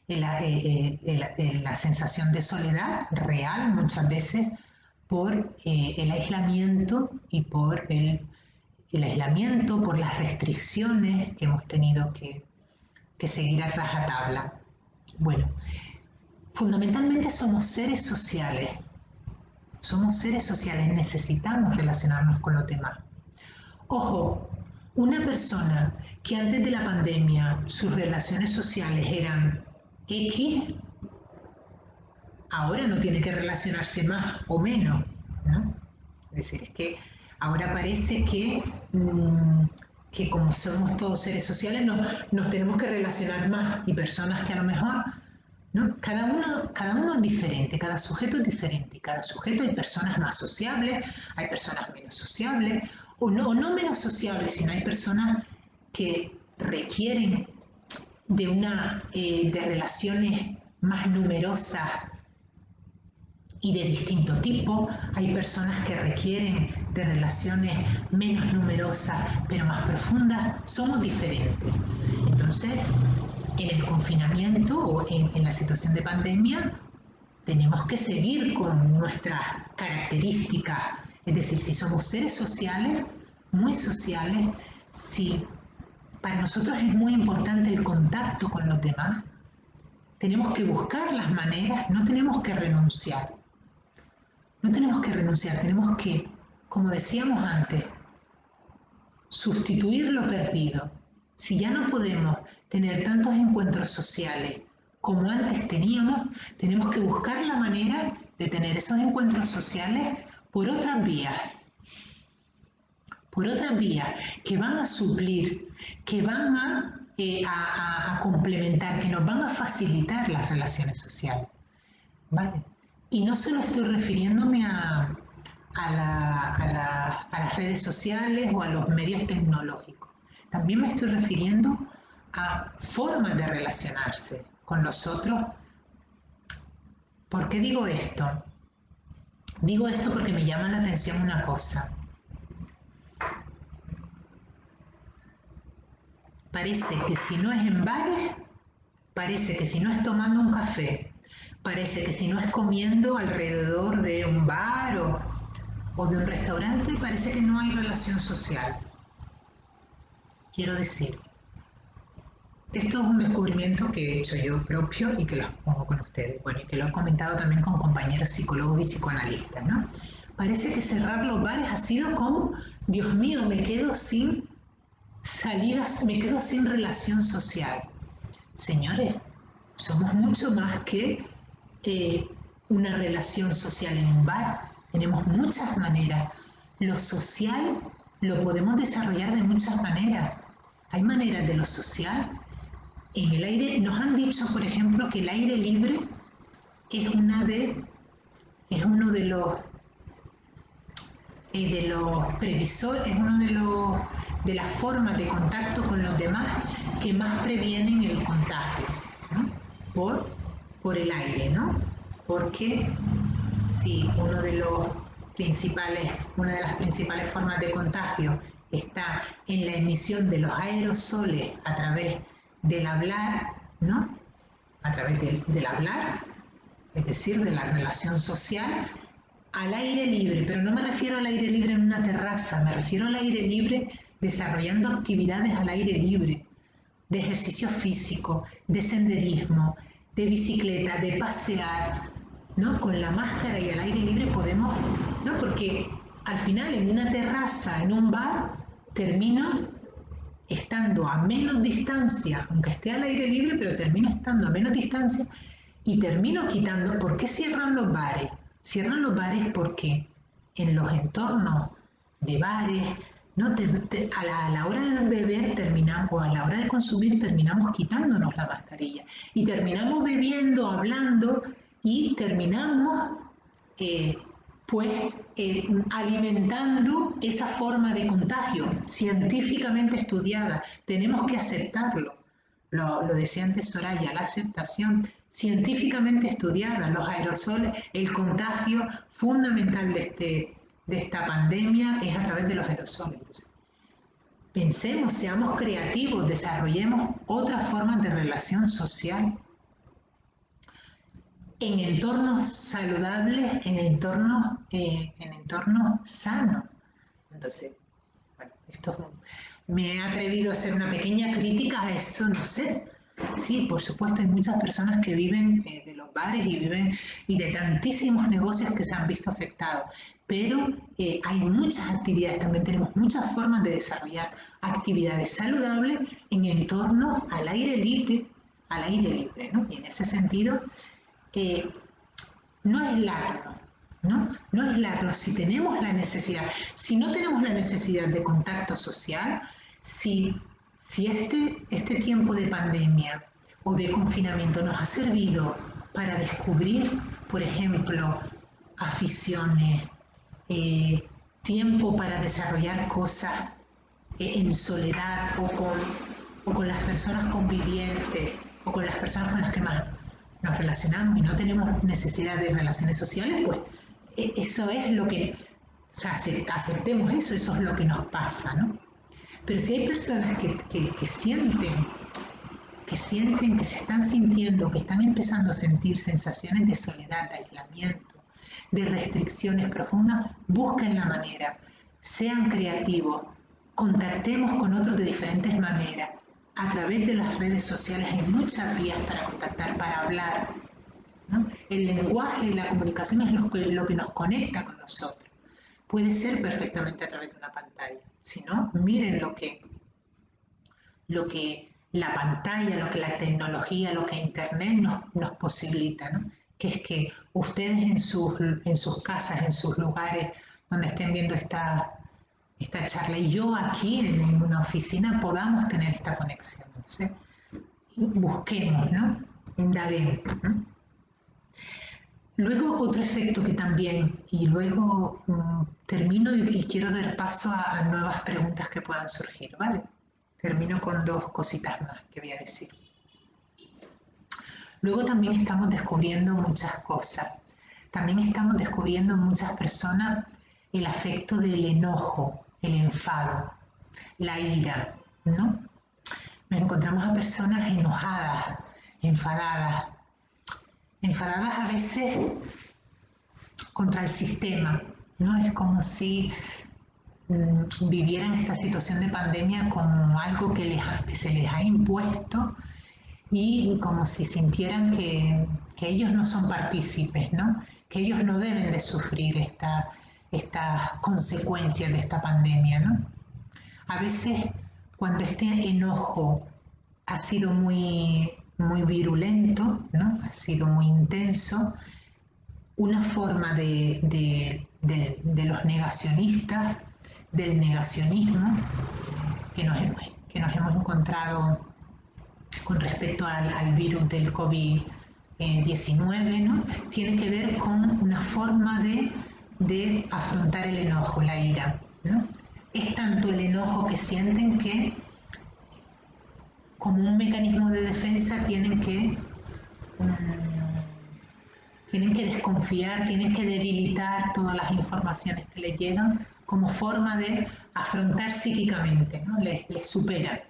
La sensación de soledad real muchas veces por el aislamiento y por el aislamiento, por las restricciones que hemos tenido que seguir a rajatabla. Bueno, fundamentalmente somos seres sociales, necesitamos relacionarnos con los demás. Ojo, una persona que antes de la pandemia sus relaciones sociales eran X, ahora no tiene que relacionarse más o menos, ¿no? Es decir, es que ahora parece que como somos todos seres sociales nos tenemos que relacionar más y personas que a lo mejor, ¿no? Cada uno es diferente, cada sujeto es diferente, cada sujeto hay personas más sociables, hay personas menos sociables, o no menos sociables, sino hay personas que requieren de relaciones más numerosas y de distinto tipo. Hay personas que requieren de relaciones menos numerosas pero más profundas. Somos diferentes. Entonces, en el confinamiento o en la situación de pandemia, tenemos que seguir con nuestras características. Es decir, si somos seres sociales, muy sociales, si para nosotros es muy importante el contacto con los demás, tenemos que buscar las maneras, no tenemos que renunciar. No tenemos que renunciar, tenemos que, como decíamos antes, sustituir lo perdido. Si ya no podemos tener tantos encuentros sociales como antes teníamos, tenemos que buscar la manera de tener esos encuentros sociales por otras vías que van a suplir, que van a complementar, que nos van a facilitar las relaciones sociales. ¿Vale? Y no solo estoy refiriéndome a las redes sociales o a los medios tecnológicos. también me estoy refiriendo a formas de relacionarse con los otros. ¿Por qué digo esto? Digo esto porque me llama la atención una cosa. Parece que si no es en bares, parece que si no es tomando un café, parece que si no es comiendo alrededor de un bar o de un restaurante, parece que no hay relación social. Quiero decir, esto es un descubrimiento que he hecho yo propio y que lo pongo con ustedes. Bueno, y que lo he comentado también con compañeros psicólogos y psicoanalistas, ¿no? Parece que cerrar los bares ha sido como, Dios mío, me quedo sin salidas, me quedo sin relación social. Señores, somos mucho más que una relación social en un bar. Tenemos muchas maneras. Lo social lo podemos desarrollar de muchas maneras. Hay maneras de lo social. En el aire, nos han dicho, por ejemplo, que el aire libre es uno de los previsores, es uno de las formas de contacto con los demás que más previenen el contagio, ¿no? Por el aire, ¿no? Porque si una de las principales formas de contagio está en la emisión de los aerosoles a través del hablar, ¿no? A través del hablar, es decir, de la relación social, al aire libre, pero no me refiero al aire libre en una terraza, me refiero al aire libre desarrollando actividades al aire libre, de ejercicio físico, de senderismo, de bicicleta, de pasear, ¿no? Con la máscara y al aire libre podemos, ¿no? Porque al final en una terraza, en un bar, termino estando a menos distancia, aunque esté al aire libre, pero termino estando a menos distancia y termino quitando. ¿Por qué cierran los bares? Cierran los bares porque en los entornos de bares, ¿no? A la hora de beber terminamos, o a la hora de consumir terminamos quitándonos la mascarilla y terminamos bebiendo, hablando y terminamos eh, alimentando esa forma de contagio científicamente estudiada. Tenemos que aceptarlo. Lo decía antes Soraya, la aceptación científicamente estudiada, los aerosoles, el contagio fundamental de esta pandemia es a través de los aerosoles. Entonces, pensemos, seamos creativos, desarrollemos otras formas de relación social en entornos saludables, en entornos sanos. Entonces, bueno, me he atrevido a hacer una pequeña crítica a eso, no sé. Sí, por supuesto, hay muchas personas que viven de los bares y de tantísimos negocios que se han visto afectados, pero hay muchas actividades, también tenemos muchas formas de desarrollar actividades saludables en entornos al aire libre, ¿no? Y en ese sentido, eh, no aislarnos, ¿no? No aislarnos si tenemos la necesidad. Si no tenemos la necesidad de contacto social, si este tiempo de pandemia o de confinamiento nos ha servido para descubrir, por ejemplo, aficiones, tiempo para desarrollar cosas en soledad o con las personas convivientes o con las personas con las que más nos relacionamos y no tenemos necesidad de relaciones sociales, pues eso es lo que, o sea, aceptemos eso, eso es lo que nos pasa, ¿no? Pero si hay personas que sienten, que se están sintiendo, que están empezando a sentir sensaciones de soledad, de aislamiento, de restricciones profundas, busquen la manera, sean creativos, contactemos con otros de diferentes maneras. A través de las redes sociales hay muchas vías para contactar, para hablar, ¿no? El lenguaje, la comunicación es lo que nos conecta con nosotros. Puede ser perfectamente a través de una pantalla. Si no, miren lo que la pantalla, lo que la tecnología, lo que Internet nos posibilita, ¿no? Que es que ustedes en sus casas, en sus lugares donde estén viendo esta charla y yo aquí en una oficina podamos tener esta conexión. Entonces, busquemos, ¿no? Indaguemos, ¿no? Luego otro efecto que también, y luego termino y quiero dar paso a nuevas preguntas que puedan surgir, ¿vale? termino con dos cositas más que voy a decir. Luego también estamos descubriendo muchas cosas. También estamos descubriendo en muchas personas el afecto del enojo, el enfado, la ira, ¿no? Nos encontramos a personas enojadas, enfadadas a veces contra el sistema, ¿no? Es como si vivieran esta situación de pandemia como algo que se les ha impuesto y como si sintieran que ellos no son partícipes, ¿no? Que ellos no deben de sufrir estas consecuencias de esta pandemia, ¿no? A veces cuando este enojo ha sido muy, muy virulento, ¿no? Ha sido muy intenso, una forma de los negacionistas, del negacionismo que nos hemos encontrado con respecto al virus del COVID-19, ¿no? Tiene que ver con una forma de afrontar el enojo, la ira, ¿no? Es tanto el enojo que sienten que como un mecanismo de defensa tienen que desconfiar, tienen que debilitar todas las informaciones que les llegan como forma de afrontar psíquicamente, ¿no? Les superan.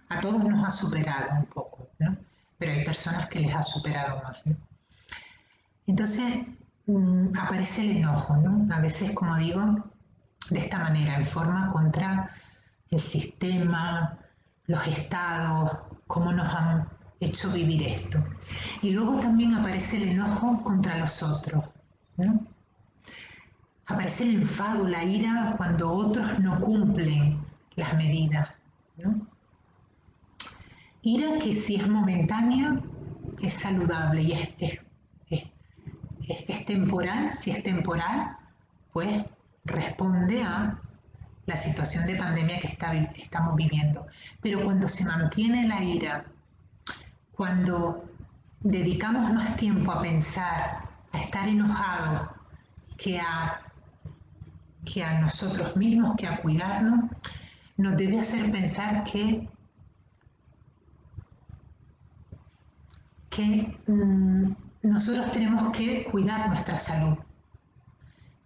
A todos nos ha superado un poco, ¿no? Pero hay personas que les ha superado más, ¿no? Entonces aparece el enojo, ¿no? A veces, como digo, de esta manera, en forma contra el sistema, los estados, cómo nos han hecho vivir esto. Y luego también aparece el enojo contra los otros, ¿no? Aparece el enfado, la ira cuando otros no cumplen las medidas, ¿no? Ira que si es momentánea es saludable y es temporal, si es temporal, pues responde a la situación de pandemia que estamos viviendo. Pero cuando se mantiene la ira, cuando dedicamos más tiempo a pensar, a estar enojados, que a nosotros mismos, que a cuidarnos, nos debe hacer pensar que nosotros tenemos que cuidar nuestra salud.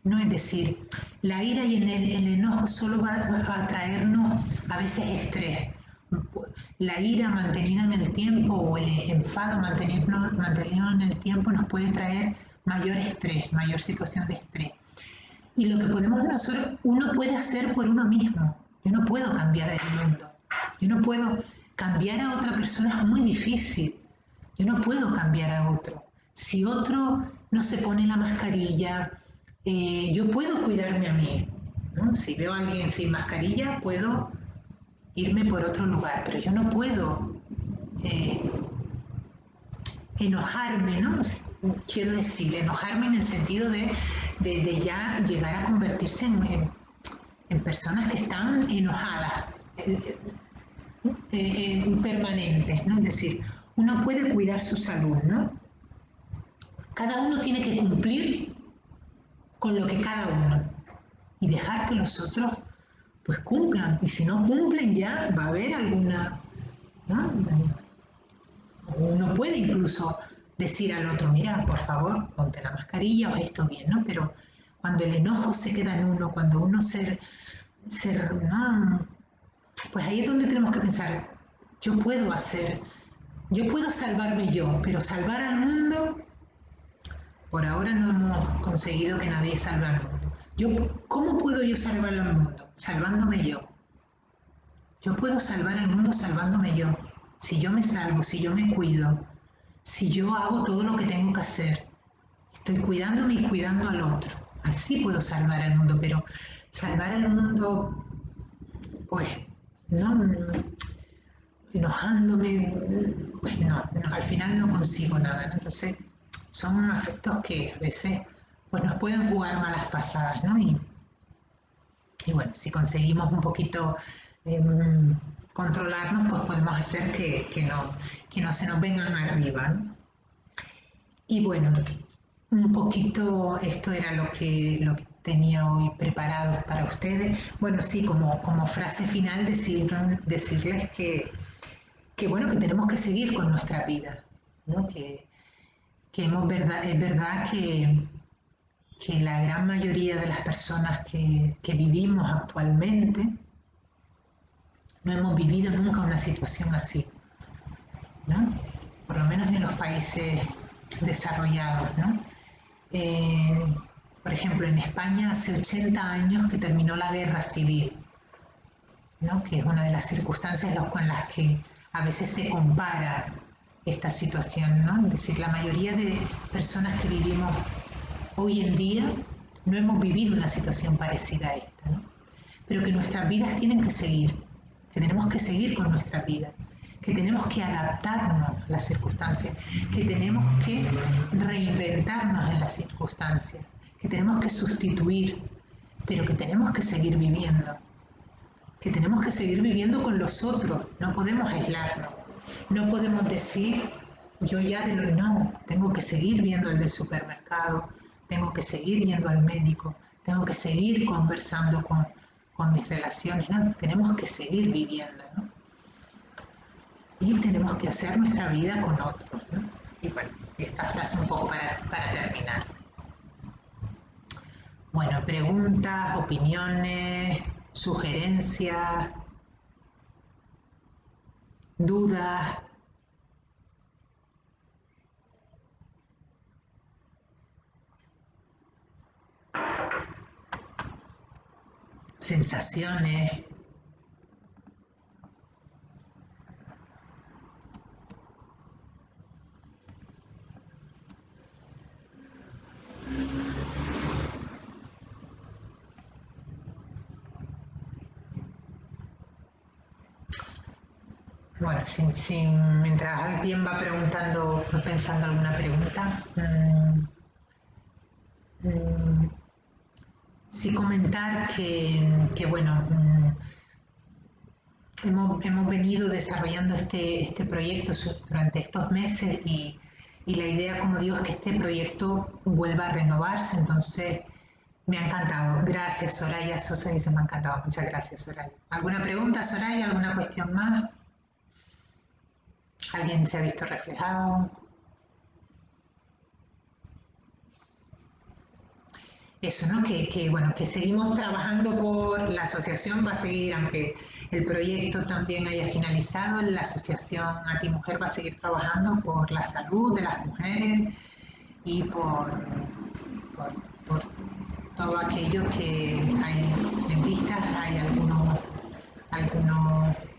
No es decir, la ira y el enojo solo va a traernos a veces estrés. La ira mantenida en el tiempo o el enfado mantenido en el tiempo nos puede traer mayor estrés, mayor situación de estrés. Y lo que podemos nosotros, uno puede hacer por uno mismo. Yo no puedo cambiar el mundo. Yo no puedo cambiar a otra persona, es muy difícil. Yo no puedo cambiar a otro. Si otro no se pone la mascarilla, yo puedo cuidarme a mí, ¿no? Si veo a alguien sin mascarilla, puedo irme por otro lugar, pero yo no puedo enojarme, ¿no? Quiero decir, enojarme en el sentido de ya llegar a convertirse en personas que están enojadas, permanentes, ¿no? Es decir, uno puede cuidar su salud, ¿no? Cada uno tiene que cumplir con lo que cada uno y dejar que los otros pues cumplan. Y si no cumplen ya va a haber alguna, ¿no? Uno puede incluso decir al otro, mira, por favor, ponte la mascarilla o esto bien, ¿no? Pero cuando el enojo se queda en uno, cuando uno no, pues ahí es donde tenemos que pensar, yo puedo salvarme yo, pero salvar al mundo, por ahora no hemos conseguido que nadie salve al mundo. ¿Cómo puedo yo salvar al mundo? Salvándome yo. Yo puedo salvar al mundo salvándome yo. Si yo me salvo, si yo me cuido, si yo hago todo lo que tengo que hacer, estoy cuidándome y cuidando al otro. Así puedo salvar al mundo, pero salvar al mundo, pues, no enojándome, pues no, al final no consigo nada, ¿no? Entonces, son afectos que a veces pues nos pueden jugar malas pasadas, ¿no? Y bueno, si conseguimos un poquito controlarnos, pues podemos hacer que no se nos vengan arriba, ¿no? Y bueno, Un poquito esto era lo que tenía hoy preparado para ustedes. Bueno, sí, como frase final decirles que bueno, que tenemos que seguir con nuestra vida, ¿no? Que es verdad que la gran mayoría de las personas que vivimos actualmente no hemos vivido nunca una situación así, ¿no? Por lo menos en los países desarrollados, ¿no? Eh, por ejemplo, en España hace 80 años que terminó la guerra civil, ¿no? Que es una de las circunstancias con las que a veces se compara esta situación, ¿no? Es decir, la mayoría de personas que vivimos hoy en día no hemos vivido una situación parecida a esta, ¿no? Pero que nuestras vidas tienen que seguir, que tenemos que seguir con nuestra vida, que tenemos que adaptarnos a las circunstancias, que tenemos que reinventarnos en las circunstancias, que tenemos que sustituir, pero que tenemos que seguir viviendo, que tenemos que seguir viviendo con los otros, no podemos aislarnos, no podemos decir yo ya de lo no, tengo que seguir viendo el del supermercado, tengo que seguir yendo al médico, tengo que seguir conversando con mis relaciones, ¿no? Tenemos que seguir viviendo, ¿no? Y tenemos que hacer nuestra vida con otros, ¿no? Y bueno, esta frase un poco para terminar. Bueno, preguntas, opiniones, sugerencias, dudas, sensaciones. Bueno, mientras alguien va preguntando, pensando alguna pregunta, sí comentar que bueno, hemos venido desarrollando este proyecto durante estos meses y la idea, como digo, es que este proyecto vuelva a renovarse. Entonces, me ha encantado. Gracias, Soraya Sosa dice, me ha encantado. Muchas gracias, Soraya. ¿Alguna pregunta, Soraya? ¿Alguna cuestión más? ¿Alguien se ha visto reflejado? Eso, ¿no? Bueno, que seguimos trabajando por la asociación, va a seguir, aunque el proyecto también haya finalizado, la asociación Antimujer va a seguir trabajando por la salud de las mujeres y por, por todo aquello que hay en vistas. Hay algunos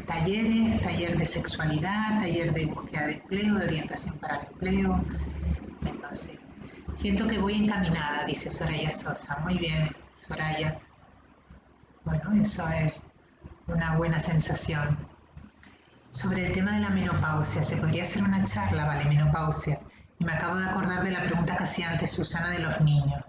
talleres, taller de sexualidad, taller de búsqueda de empleo, de orientación para el empleo. Entonces, siento que voy encaminada, dice Soraya Sosa. Muy bien, Soraya. Bueno, eso es una buena sensación. Sobre el tema de la menopausia, ¿se podría hacer una charla? Vale, menopausia. Y me acabo de acordar de la pregunta que hacía antes Susana de los niños.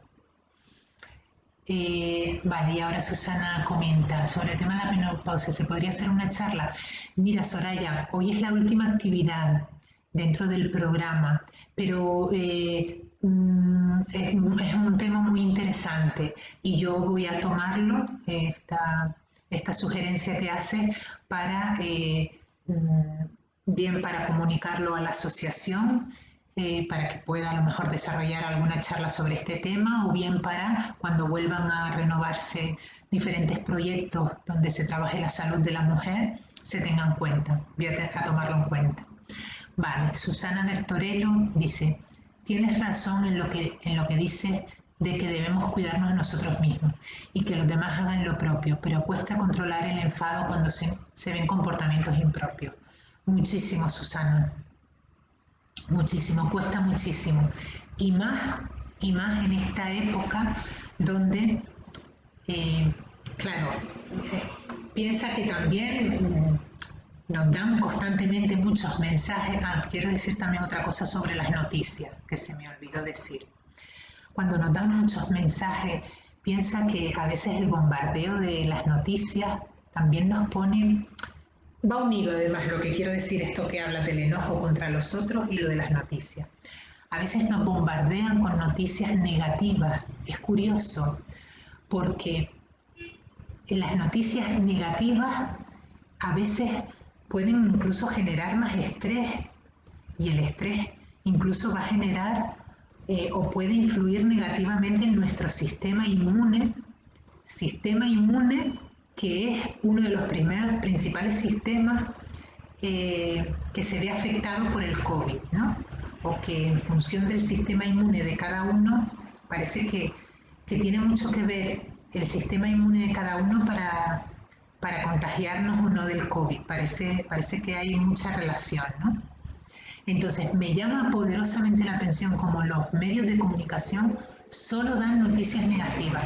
Vale, y ahora Susana comenta sobre el tema de la menopausia. ¿Se podría hacer una charla? Mira, Soraya, hoy es la última actividad dentro del programa, pero es un tema muy interesante y yo voy a tomarlo, esta sugerencia que hace, para, bien para comunicarlo a la asociación, para que pueda a lo mejor desarrollar alguna charla sobre este tema, o bien para cuando vuelvan a renovarse diferentes proyectos donde se trabaje la salud de la mujer, se tengan en cuenta. Voy a tomarlo en cuenta. Vale, Susana Bertorello dice, tienes razón en lo que dices de que debemos cuidarnos de nosotros mismos y que los demás hagan lo propio, pero cuesta controlar el enfado cuando se ven comportamientos impropios. Muchísimo, Susana. Muchísimo, cuesta muchísimo. Y más, y más en esta época donde, eh, claro, eh, piensa que también nos dan constantemente muchos mensajes. Ah, quiero decir también otra cosa sobre las noticias, que se me olvidó decir. Cuando nos dan muchos mensajes, piensa que a veces el bombardeo de las noticias también nos pone. Va unido además lo que quiero decir, esto que habla del enojo contra los otros y lo de las noticias. a veces nos bombardean con noticias negativas. Es curioso, porque las noticias negativas a veces pueden incluso generar más estrés, y el estrés incluso va a generar o puede influir negativamente en nuestro sistema inmune que es uno de los principales sistemas que se ve afectado por el COVID, ¿no? O que en función del sistema inmune de cada uno, parece que tiene mucho que ver el sistema inmune de cada uno para contagiarnos o no del COVID. Parece que hay mucha relación, ¿no? Entonces, me llama poderosamente la atención como los medios de comunicación solo dan noticias negativas.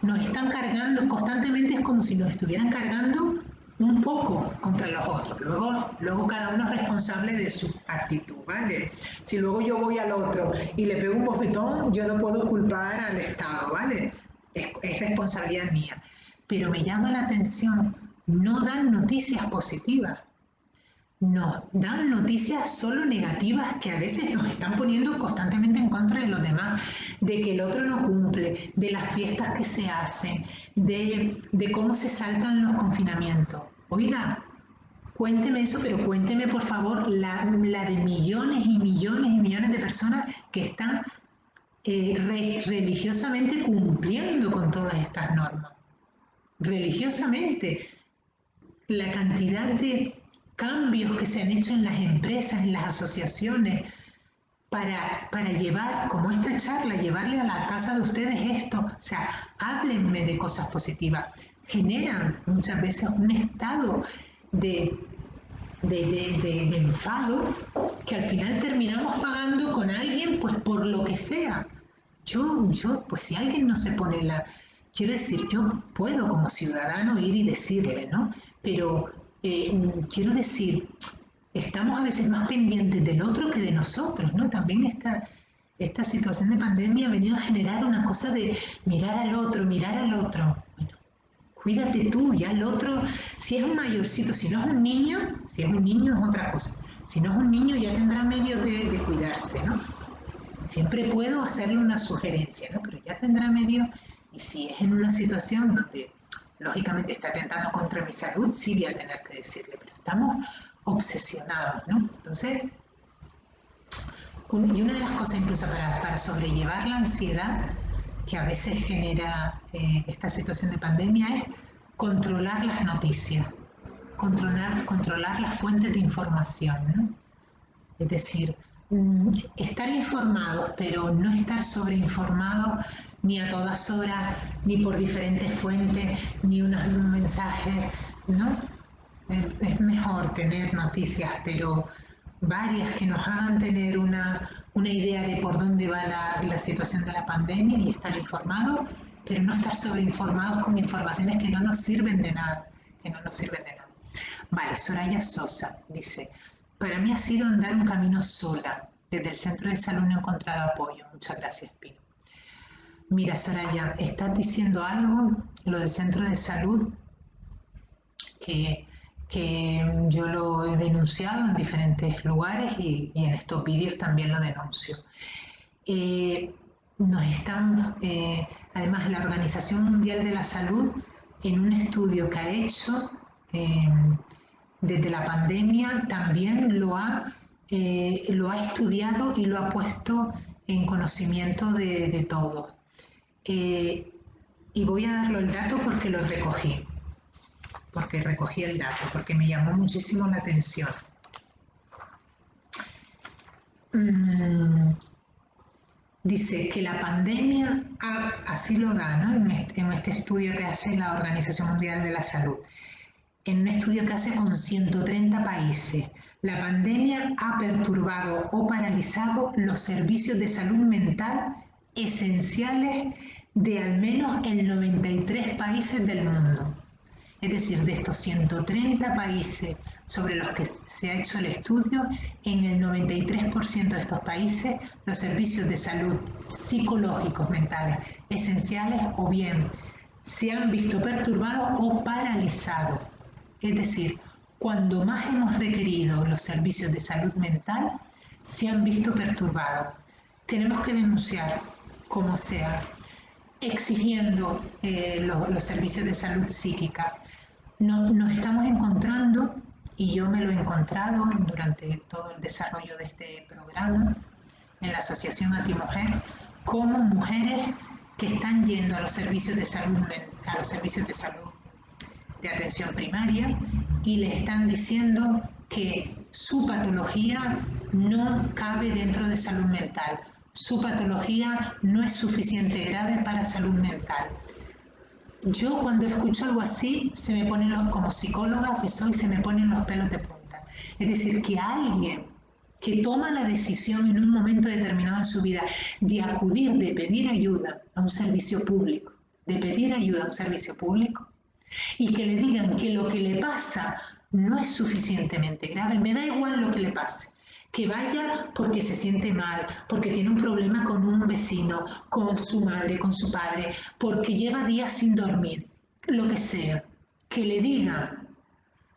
Nos están cargando constantemente, es como si nos estuvieran cargando un poco contra los otros. Luego cada uno es responsable de su actitud, ¿vale? Si luego yo voy al otro y le pego un bofetón, yo no puedo culpar al Estado, ¿vale? Es responsabilidad mía. Pero me llama la atención, no dan noticias positivas. Nos dan noticias solo negativas que a veces nos están poniendo constantemente en contra de los demás, de que el otro no cumple, de las fiestas que se hacen, de cómo se saltan los confinamientos. Oiga, cuénteme eso, pero cuénteme por favor la de millones y millones y millones de personas que están religiosamente cumpliendo con todas estas normas. Religiosamente, la cantidad de cambios que se han hecho en las empresas, en las asociaciones, para llevar, como esta charla, llevarle a la casa de ustedes esto. O sea, háblenme de cosas positivas. Generan muchas veces un estado de enfado que al final terminamos pagando con alguien, pues por lo que sea. Pues si alguien no se pone quiero decir, yo puedo como ciudadano ir y decirle, ¿no? Pero quiero decir, estamos a veces más pendientes del otro que de nosotros, ¿no? También esta situación de pandemia ha venido a generar una cosa de mirar al otro, mirar al otro. Bueno, cuídate tú, ya el otro, si es un mayorcito, si no es un niño, si es un niño es otra cosa. Si no es un niño ya tendrá medio de cuidarse, ¿no? Siempre puedo hacerle una sugerencia, ¿no? Pero ya tendrá medio, y si es en una situación donde lógicamente está atentando contra mi salud, sí voy a tener que decirle, pero estamos obsesionados, ¿no? Entonces, y una de las cosas incluso para sobrellevar la ansiedad que a veces genera esta situación de pandemia es controlar las noticias, controlar las fuentes de información, ¿no? Es decir, estar informados, pero no estar sobreinformados ni a todas horas, ni por diferentes fuentes, ni unos mensajes, ¿no? Es mejor tener noticias, pero varias que nos hagan tener una idea de por dónde va la situación de la pandemia y estar informados, pero no estar sobreinformados con informaciones que no nos sirven de nada, que no nos sirven de nada. Vale, Soraya Sosa dice, para mí ha sido andar un camino sola. Desde el centro de salud no he encontrado apoyo. Muchas gracias, Pino. Mira, Soraya, estás diciendo algo, lo del centro de salud, que, que yo lo he denunciado en diferentes lugares y en estos vídeos también lo denuncio. Nos estamos, además, la Organización Mundial de la Salud, en un estudio que ha hecho desde la pandemia, también lo ha estudiado y lo ha puesto en conocimiento de todos. Y voy a darlo el dato porque lo recogí, el dato, porque me llamó muchísimo la atención. Dice que la pandemia, así lo da, ¿no? En este estudio que hace la Organización Mundial de la Salud, en un estudio que hace con 130 países, la pandemia ha perturbado o paralizado los servicios de salud mental esenciales de al menos el 93 países del mundo. Es decir, de estos 130 países sobre los que se ha hecho el estudio, en el 93% de estos países los servicios de salud psicológicos mentales esenciales o bien se han visto perturbados o paralizados. Es decir, cuando más hemos requerido los servicios de salud mental, se han visto perturbados. tenemos que denunciar, como sea, exigiendo los servicios de salud psíquica. Nos estamos encontrando, y yo me lo he encontrado durante todo el desarrollo de este programa en la Asociación Antimujer, como mujeres que están yendo a los servicios de salud, de atención primaria, y le están diciendo que su patología no cabe dentro de salud mental. Su patología no es suficiente grave para salud mental. Yo cuando escucho algo así, como psicóloga que soy, se me ponen los pelos de punta. Es decir, que alguien que toma la decisión en un momento determinado de su vida de acudir, de pedir ayuda a un servicio público, y que le digan que lo que le pasa no es suficientemente grave, me da igual lo que le pase, que vaya porque se siente mal, porque tiene un problema con un vecino, con su madre, con su padre, porque lleva días sin dormir, lo que sea, que le digan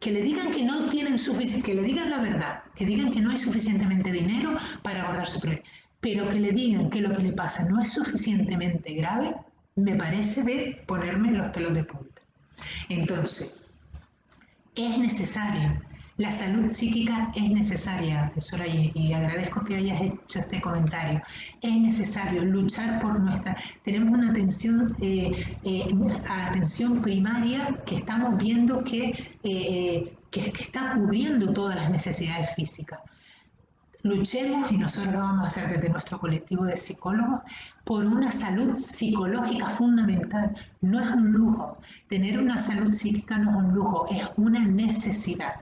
que no tienen suficiente, que le digan la verdad, que digan que no hay suficientemente dinero para abordar su problema, pero que le digan que lo que le pasa no es suficientemente grave, me parece de ponerme los pelos de punta. Entonces, es necesario, la salud psíquica es necesaria, Soraya, y agradezco que hayas hecho este comentario. Es necesario luchar por tenemos una atención primaria que estamos viendo que está cubriendo todas las necesidades físicas. Luchemos, y nosotros lo vamos a hacer desde nuestro colectivo de psicólogos, por una salud psicológica fundamental. No es un lujo. Tener una salud psíquica no es un lujo, es una necesidad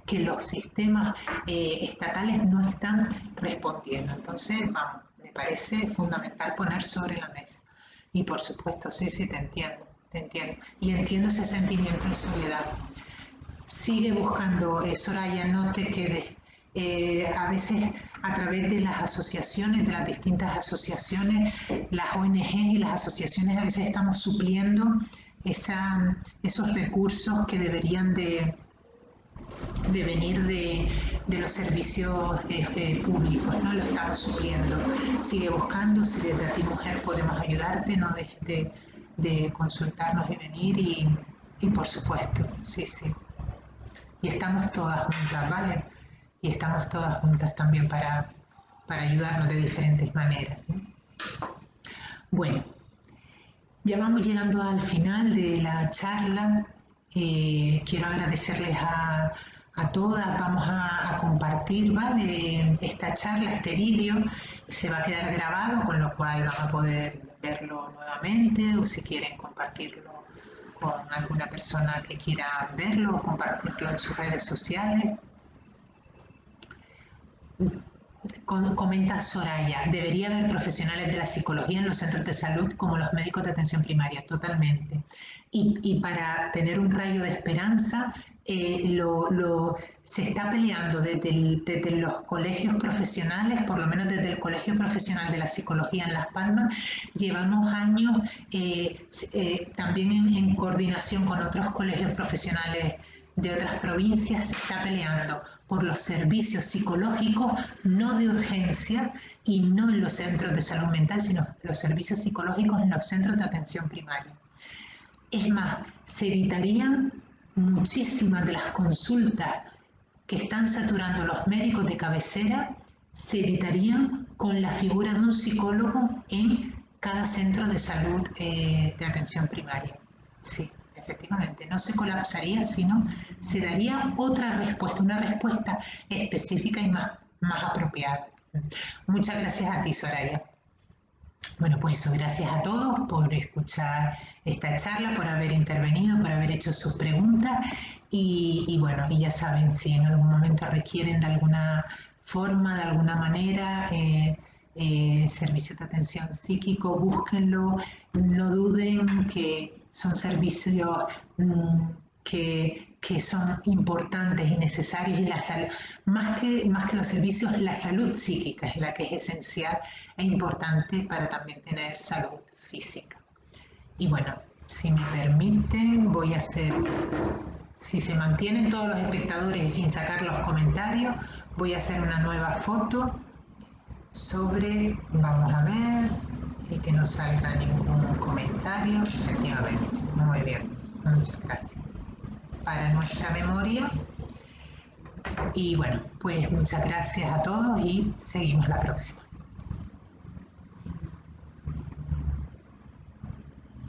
que los sistemas estatales no están respondiendo. Entonces, vamos, me parece fundamental poner sobre la mesa. Y por supuesto, sí, te entiendo. Y entiendo ese sentimiento de soledad. Sigue buscando, Soraya, no te quedes. A veces a través de las asociaciones, de las distintas asociaciones, las ONG y las asociaciones, a veces estamos supliendo esos recursos que deberían de venir de los servicios públicos, ¿no? Lo estamos supliendo. Sigue buscando, si desde Antimujer podemos ayudarte, no dejes de consultarnos y venir y por supuesto, sí. Y estamos todas juntas, ¿vale? Y estamos todas juntas también para ayudarnos de diferentes maneras, ¿no? Bueno, ya vamos llegando al final de la charla. Quiero agradecerles a todas. Vamos a compartir, ¿vale? Esta charla, este vídeo, se va a quedar grabado, con lo cual van a poder verlo nuevamente, o si quieren compartirlo con alguna persona que quiera verlo o compartirlo en sus redes sociales. Comenta Soraya, debería haber profesionales de la psicología en los centros de salud como los médicos de atención primaria, totalmente. Y para tener un rayo de esperanza, se está peleando desde los colegios profesionales, por lo menos desde el Colegio Profesional de la Psicología en Las Palmas, llevamos años también en coordinación con otros colegios profesionales de otras provincias, se está peleando por los servicios psicológicos, no de urgencia y no en los centros de salud mental, sino los servicios psicológicos en los centros de atención primaria. Es más, se evitarían muchísimas de las consultas que están saturando los médicos de cabecera, se evitarían con la figura de un psicólogo en cada centro de salud de atención primaria. Sí, efectivamente, no se colapsaría, sino se daría otra respuesta, una respuesta específica y más apropiada. Muchas gracias a ti, Soraya. Bueno, pues eso, gracias a todos por escuchar esta charla, por haber intervenido, por haber hecho sus preguntas y bueno, y ya saben, si en algún momento requieren de alguna forma, de alguna manera, servicio de atención psíquico, búsquenlo, no duden que son servicios que son importantes y necesarios y la salud, más que los servicios, la salud psíquica es la que es esencial e importante para también tener salud física. Y bueno, si me permiten, voy a hacer, si se mantienen todos los espectadores y sin sacar los comentarios, voy a hacer una nueva foto sobre, vamos a ver, y que no salga ningún comentario, efectivamente, muy bien, muchas gracias. Para nuestra memoria, y bueno, pues muchas gracias a todos y seguimos la próxima.